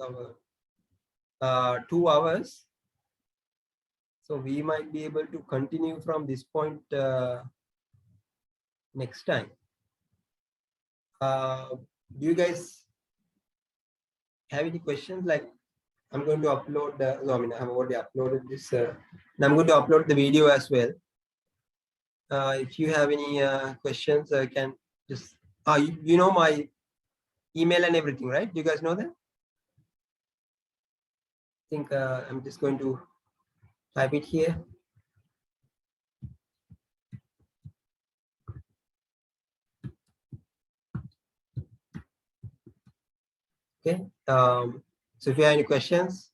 our 2 hours. So we might be able to continue from this point next time. Do you guys have any questions? Like, I'm going to upload, no, I mean, I have already uploaded this, and I'm going to upload the video as well. If you have any questions, I can just, you know my email and everything, right? You guys know that? I think I'm just going to type it here. Okay. So if you have any questions,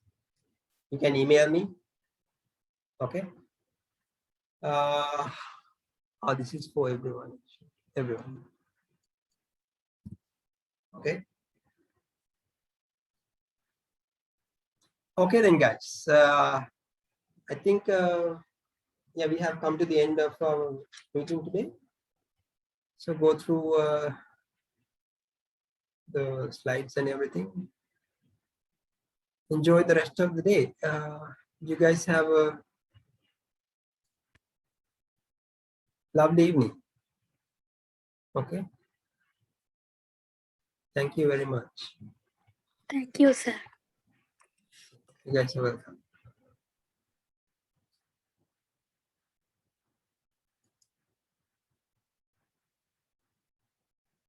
you can email me. Okay. This is for everyone. Everyone. Okay. Okay then, guys. I think yeah, we have come to the end of our meeting today. So go through the slides and everything. Enjoy the rest of the day. You guys have a lovely evening. Okay. Thank you very much. Thank you, sir. You guys are welcome.